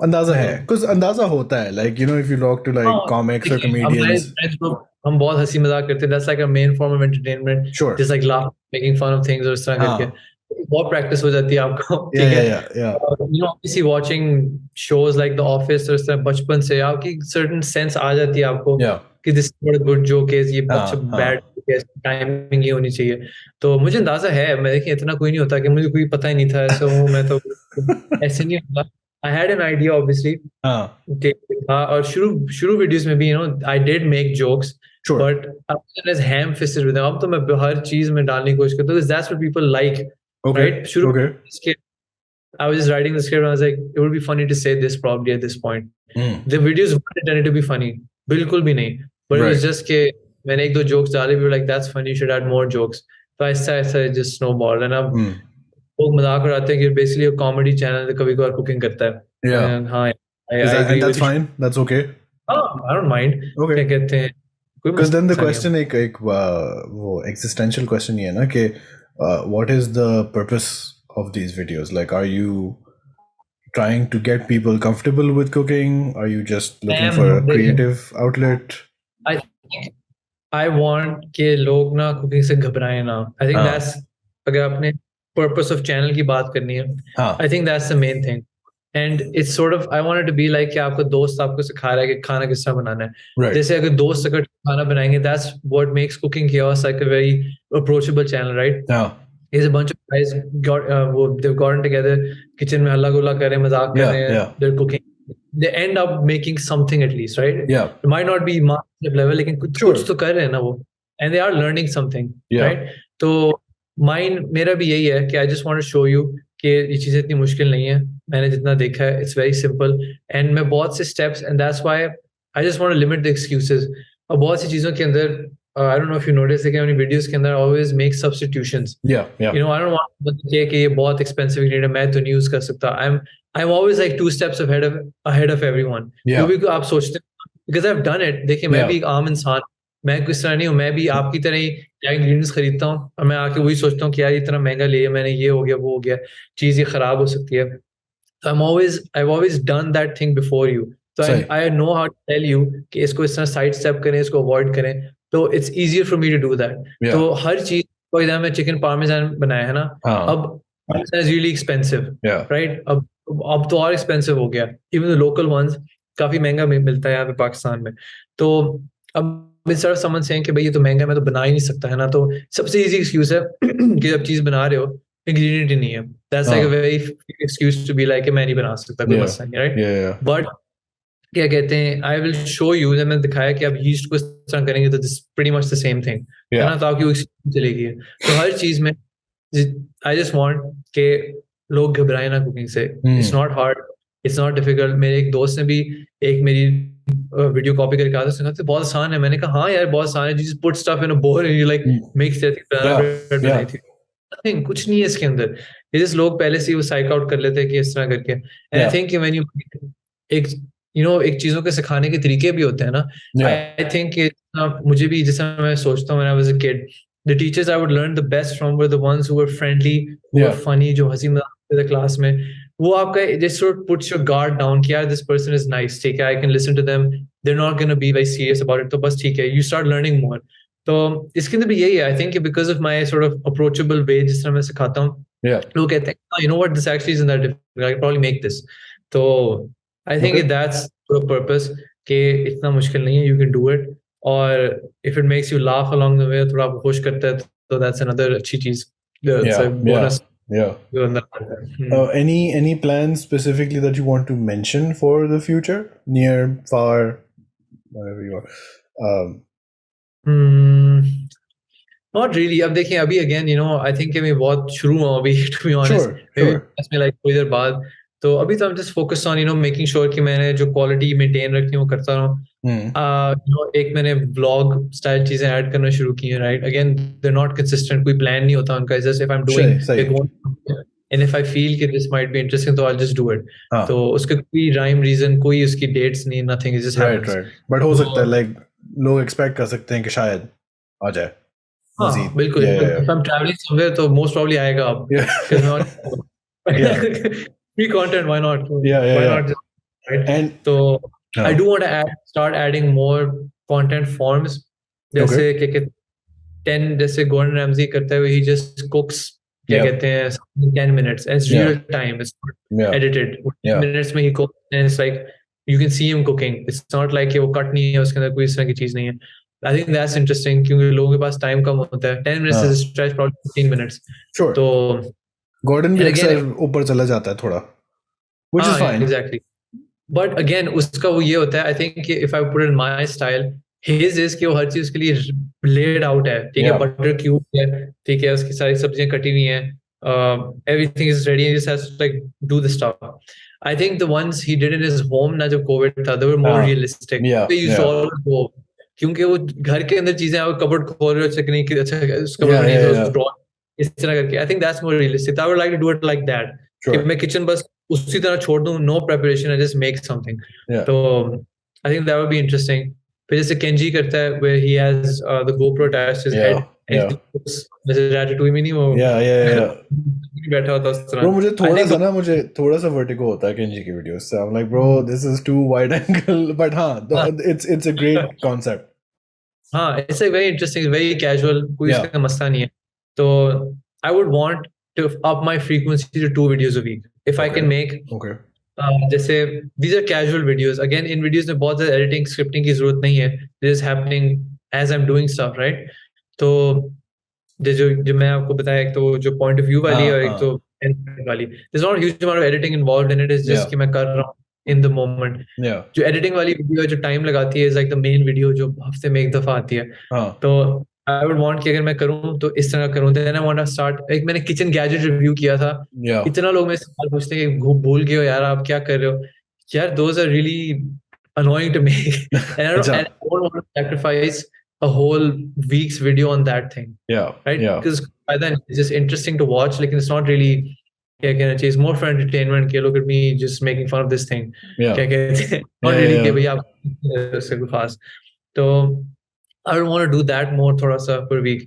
Speaker 2: अंदाजा है, because अंदाजा होता है, like you know if you talk to like comics or comedians.
Speaker 3: हम बहुत हंसी मजाक करते हैं. That's like a main form of entertainment.
Speaker 2: Sure.
Speaker 3: Just like laughing, making fun of things और इस तरह करके. बहुत practice हो जाती है आपको. ठीक है. You know, obviously watching shows like The Office और इस तरह बचपन से आपकी certain sense आ जाती है आपको. कि this is not a good joke है, ये बहुत bad joke है, timing ये होनी चाहिए. तो मुझे अंदाजा है, मैं देखिए इतना कोई नहीं होता कि मुझे कोई पता ही नहीं था ऐसा हूँ मैं तो ऐसे नहीं होता. I had an idea obviously. और शुरू वीडियोस में भी you know I did make jokes. Sure. But I wasn't as ham-fisted with them. अब तो मैं हर चीज में डालने की कोशिश करता हूँ because that's what people like.
Speaker 2: Okay.
Speaker 3: Right? I was just writing the script and I was like, it would be funny to say this probably at this point. The videos weren't intended to be funny. बिल्कुल भी नहीं. But it was just कि मैंने 1-2 jokes डाले, we were like, that's funny, you should add more jokes. तो ऐसा just snowballed. And अब लोग मजाक उड़ाते हैं कि basically a comedy channel कभी कभार cooking करता है.
Speaker 2: Yeah.
Speaker 3: And हाँ,
Speaker 2: that's fine. That's okay.
Speaker 3: I don't mind.
Speaker 2: Okay.
Speaker 3: क्या कहते हैं?
Speaker 2: Because then the question एक वो existential question ये है ना कि what is the purpose of these videos? Like, are you trying to get people comfortable with cooking? Are you just looking for a creative outlet?
Speaker 3: I think I want कि लोग ना cooking से घबराएं ना. I think that's अगर अपने purpose of channel की बात करनी है. I think that's the main thing. And it's sort of, I want it to be like कि आपका दोस्त आपको सिखा रहा है कि खाना किस तरह बनाना है.
Speaker 2: Right.
Speaker 3: जैसे अगर दोस्त अगर खाना बनाएंगे, that's what makes cooking chaos like a very approachable channel, right?
Speaker 2: Yeah.
Speaker 3: There's a bunch of guys they've gotten together, kitchen में हल्ला गुल्ला कर रहे हैं, मजाक कर रहे हैं, they're cooking. They end up making something at least, right?
Speaker 2: Yeah.
Speaker 3: It might not be master level, लेकिन कुछ तो कर रहे हैं ना वो. And they are learning something, right? तो मेरा भी यही है कि I just want to show you कि ये चीजें इतनी मुश्किल नहीं है. मैंने जितना देखा है, it's very simple. And मैं बहुत से steps, and that's why I just want to limit the excuses. और बहुत सी चीजों के अंदर I don't know if you notice that अपनी videos के अंदर I always make substitutions.
Speaker 2: Yeah.
Speaker 3: You know, I don't want to say कि ये बहुत expensive ingredient है, मैं तो नहीं use कर सकता. I'm always like 2 steps ahead of everyone.
Speaker 2: Yeah.
Speaker 3: जो भी आप सोचते हैं, because I've done it. देखिए मैं भी एक आम इंसान, मैं किस तरह नहीं हूँ, मैं भी आपकी तरह ही इंग्रेडिएंट्स खरीदता हूँ और मैं आके वही सोचता हूँ कि यार इतना महंगा लिया मैंने, ये हो गया वो हो गया, चीज ये खराब हो सकती है. I've always done that thing before you. So I know how to tell you कि इसको इस तरह साइड स्टेप करें, इसको अवॉइड करें. तो it's easier for me to do that.
Speaker 2: Yeah.
Speaker 3: तो हर चीज को इधर मैं चिकन पार्मेजान बनाया है ना, अब parmesan is really expensive, right? अब तो और expensive हो गया. Even the local ones काफी महंगा मिलता है यहाँ पे पाकिस्तान में. तो अब instead of someone saying कि भाई ये तो महंगा है, मैं तो बना ही नहीं सकता है ना, तो सबसे easy excuse है कि जब चीज बना रहे हो ingredient ही नहीं है. That's like a very excuse to be like कि मैं नहीं बना सकता, कोई मसला नहीं, right?
Speaker 2: Yeah.
Speaker 3: But क्या कहते हैं, I will show you, जब मैंने दिखाया कि आप yeast को इस तरह करेंगे तो this is pretty much the same thing, है ना? तो आपकी वो experience चलेगी. तो हर चीज में I just want कि लोग घबराएं ना cooking से. It's not hard, it's not difficult. मेरे एक दोस्त ने भी एक मेरी वीडियो कॉपी करके कहा था, उसने कहा बहुत आसान है. मैंने कहा हाँ यार बहुत आसान है, you just put stuff in a bowl and you like mix it. बनाई थी. Nothing, कुछ नहीं है इसके अंदर. ये just लोग पहले से ही वो साइक आउट कर लेते हैं कि इस तरह करके. And I think when you एक चीजों के सिखाने के तरीके भी होते हैं ना. I think मुझे भी जैसा मैं सोचता हूँ when I was a kid, the teachers I would learn the best from were the ones who were friendly, who were funny, जो हंसी मजाक करते थे क्लास में. वो आपका just sort of puts your guard down कि यार this person is nice, ठीक है, I can listen to them, they're not going to be very serious about it, तो बस ठीक है, you start learning more. तो इसके अंदर भी यही है. I think because of my sort of approachable way जिस तरह मैं सिखाता हूँ, लोग कहते हैं you know what, this actually isn't that difficult, I can probably make this. तो I think that's the purpose कि इतना मुश्किल नहीं है, you can do it. और if it makes you laugh along the way, थोड़ा आपको खुश करता है, तो that's another अच्छी चीज. It's a bonus.
Speaker 2: Any plans specifically that you want to mention for the future, near, far, wherever you are?
Speaker 3: Not really. अब देखिए अभी again, you know, I think कि मैं बहुत शुरू हूँ अभी to be honest. Maybe इसमें like थोड़ी देर बाद. तो अभी तो I'm just focused on, you know, making sure कि मैंने जो quality maintain रखनी है वो करता रहूँ. You know, एक मैंने vlog style चीजें add करना शुरू की हैं, right? Again, they're not consistent. कोई plan नहीं होता उनका. It's just if I'm doing it, and if I feel कि this might be interesting, तो I'll just do it. तो उसके कोई rhyme reason, कोई उसकी dates नहीं, nothing. It just happens.
Speaker 2: Right. But हो सकता है like लोग expect कर सकते हैं कि शायद आ जाए.
Speaker 3: हाँ, बिल्कुल. If I'm traveling somewhere, तो most probably आएगा अब. Free content, why not? Why not just, right? And so I do want to start adding more content forms. जैसे कि 10 जैसे Gordon Ramsay करता है, he just cooks. क्या कहते हैं 10 minutes. And it's real time. It's not edited. 10 minutes में he cooks, and it's like you can see him cooking. It's not like वो cut नहीं है, उसके अंदर कोई इस तरह की चीज नहीं है. I think that's interesting क्योंकि लोगों के पास टाइम कम होता है. 10 minutes is a stretch, probably 15 minutes.
Speaker 2: Sure.
Speaker 3: तो
Speaker 2: Gordon भी अक्सर ऊपर चला जाता है थोड़ा, which is fine.
Speaker 3: Exactly. But again, उसका वो ये होता है. I think if I put it in my style, his is कि वो हर चीज उसके लिए laid out है. ठीक है, butter cube है, ठीक है, उसकी सारी सब्जियां कटी हुई हैं. Everything is ready and he just has to like do the stuff. I think the ones he did in his home ना जब COVID था, they were more realistic. They used all go. क्योंकि वो घर के अंदर चीजें आप कबर्ड खोल रहे हो, चेक नहीं कि अच्छा इस कबर्ड में नहीं तो ड्रॉ इस तरह करके. I think that's more realistic. I would like to do it like that कि मैं किचन बस उसी तरह छोड़ दूं, no preparation, I just make something. तो I think that would be interesting. फिर जैसे केंजी करता है where he has the GoPro attached to his head and जैसे रैटाटूई में नहीं वो बैठा होता उस तरह.
Speaker 2: Bro, मुझे थोड़ा सा वर्टिगो होता है केंजी की वीडियोस से. I'm like, bro, this is too wide angle. But it's a great concept.
Speaker 3: हाँ, it's like very interesting, very casual. कोई इसका मसला नहीं है. तो I would want to up my frequency to 2 videos a week if I can make. जैसे these are casual videos. Again, in videos में बहुत ज़्यादा editing, scripting की जरूरत नहीं है. This is happening as I'm doing stuff, right? तो जो मैं आपको बताया, एक तो जो point of view वाली है और एक तो वाली. There's not a huge amount of editing involved in it. It's just कि मैं कर रहा हूँ in the moment. जो editing वाली वीडियो जो टाइम लगाती है is like the main video जो हफ्ते में एक दफा आती है. तो I would want कि अगर मैं करूँ तो इस तरह करूँ. Then I want to start. एक मैंने किचन गैजेट रिव्यू किया था. इतना लोग मेरे से सवाल पूछते हैं कि भूल गए हो यार, आप क्या कर रहे हो यार. Those are really annoying to me. And I don't want to sacrifice a whole week's video on that thing. Right? Because by then it's just interesting to watch. Like it's not really. क्या कहना चाहिए, more for entertainment. Look at me just making fun of this thing. क्या कहते हैं, not really कि भैया आप उससे कुछ खास. तो I don't want to do that more थोड़ा सा per week.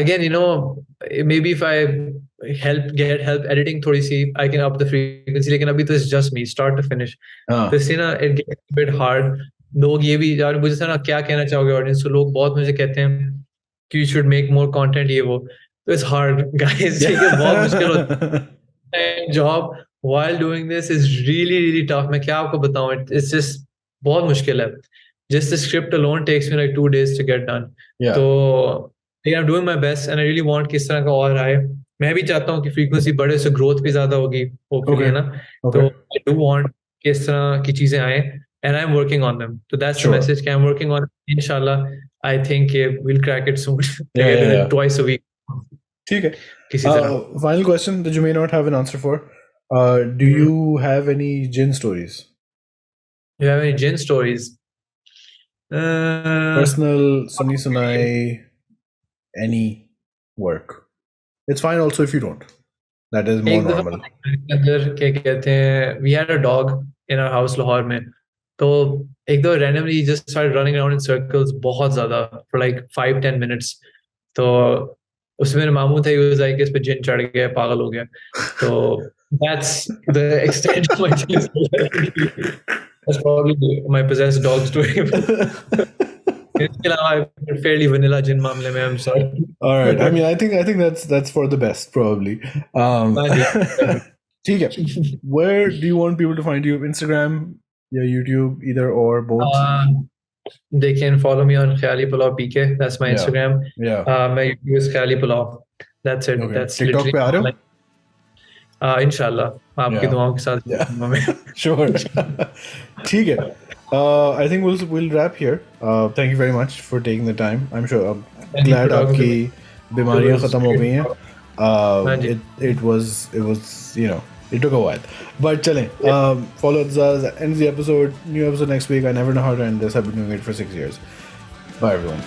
Speaker 3: Again, you know, maybe if I get help editing थोड़ी सी, I can up the frequency. लेकिन अभी तो it's just me, start to finish. तो इससे ना it gets a bit hard. लोग ये भी यार मुझे ना क्या कहना चाहोगे ऑडियंस को. लोग बहुत मुझे कहते हैं कि you should make more content ये वो. तो it's hard guys. ठीक है, बहुत मुश्किल होता है. Job while doing this is really tough. मैं क्या आपको बताऊं, it's just बहुत मुश्किल है. Just the script alone takes me like 2 days to get done. तो I'm doing my best and I really want कि इस तरह का और आए. मैं भी चाहता हूँ कि frequency बढ़े, so growth भी ज्यादा होगी hopefully, है ना. तो I do want कि इस तरह की चीजें आए and I'm working on them. So that's the message कि I'm working on. Inshallah, I think we'll crack it soon. Twice a week.
Speaker 2: ठीक है. Final question that you may not have an answer for. Do you have any Jinn stories?
Speaker 3: You have any Jinn stories?
Speaker 2: Personal, sunai, any work. It's fine also if you don't. That is more normal.
Speaker 3: क्या कहते हैं, we had a dog in our house Lahore में. तो एक दो randomly just started running around in circles बहुत ज़्यादा for like 5-10 minutes. तो उसमें मेरे मामू थे, he was like इस पे जिन चढ़ गया, पागल हो गया. तो that's the extent of my Jinn story. That's probably my possessed dog story. इसके अलावा fairly vanilla Jinn मामले में, I'm sorry.
Speaker 2: All right. I mean, I think that's for the best probably. ठीक है. Where do you want people to find you? Instagram, YouTube, either or both?
Speaker 3: They can follow me on Khayali Pulao PK. That's my Instagram. My YouTube is Khayali Pulao. That's it. That's
Speaker 2: TikTok पे आ रहे हो?
Speaker 3: इंशाल्लाह आपकी दुआओं के साथ.
Speaker 2: Sure. ठीक है. I think we'll wrap here. Thank you very much for taking the time. I'm sure. I'm glad आपकी बीमारियां खत्म हो गई हैं. It was it took a while, but chale. Follow us. End the episode. New episode next week. I never know how to end this. I've been doing it for 6 years. Bye everyone.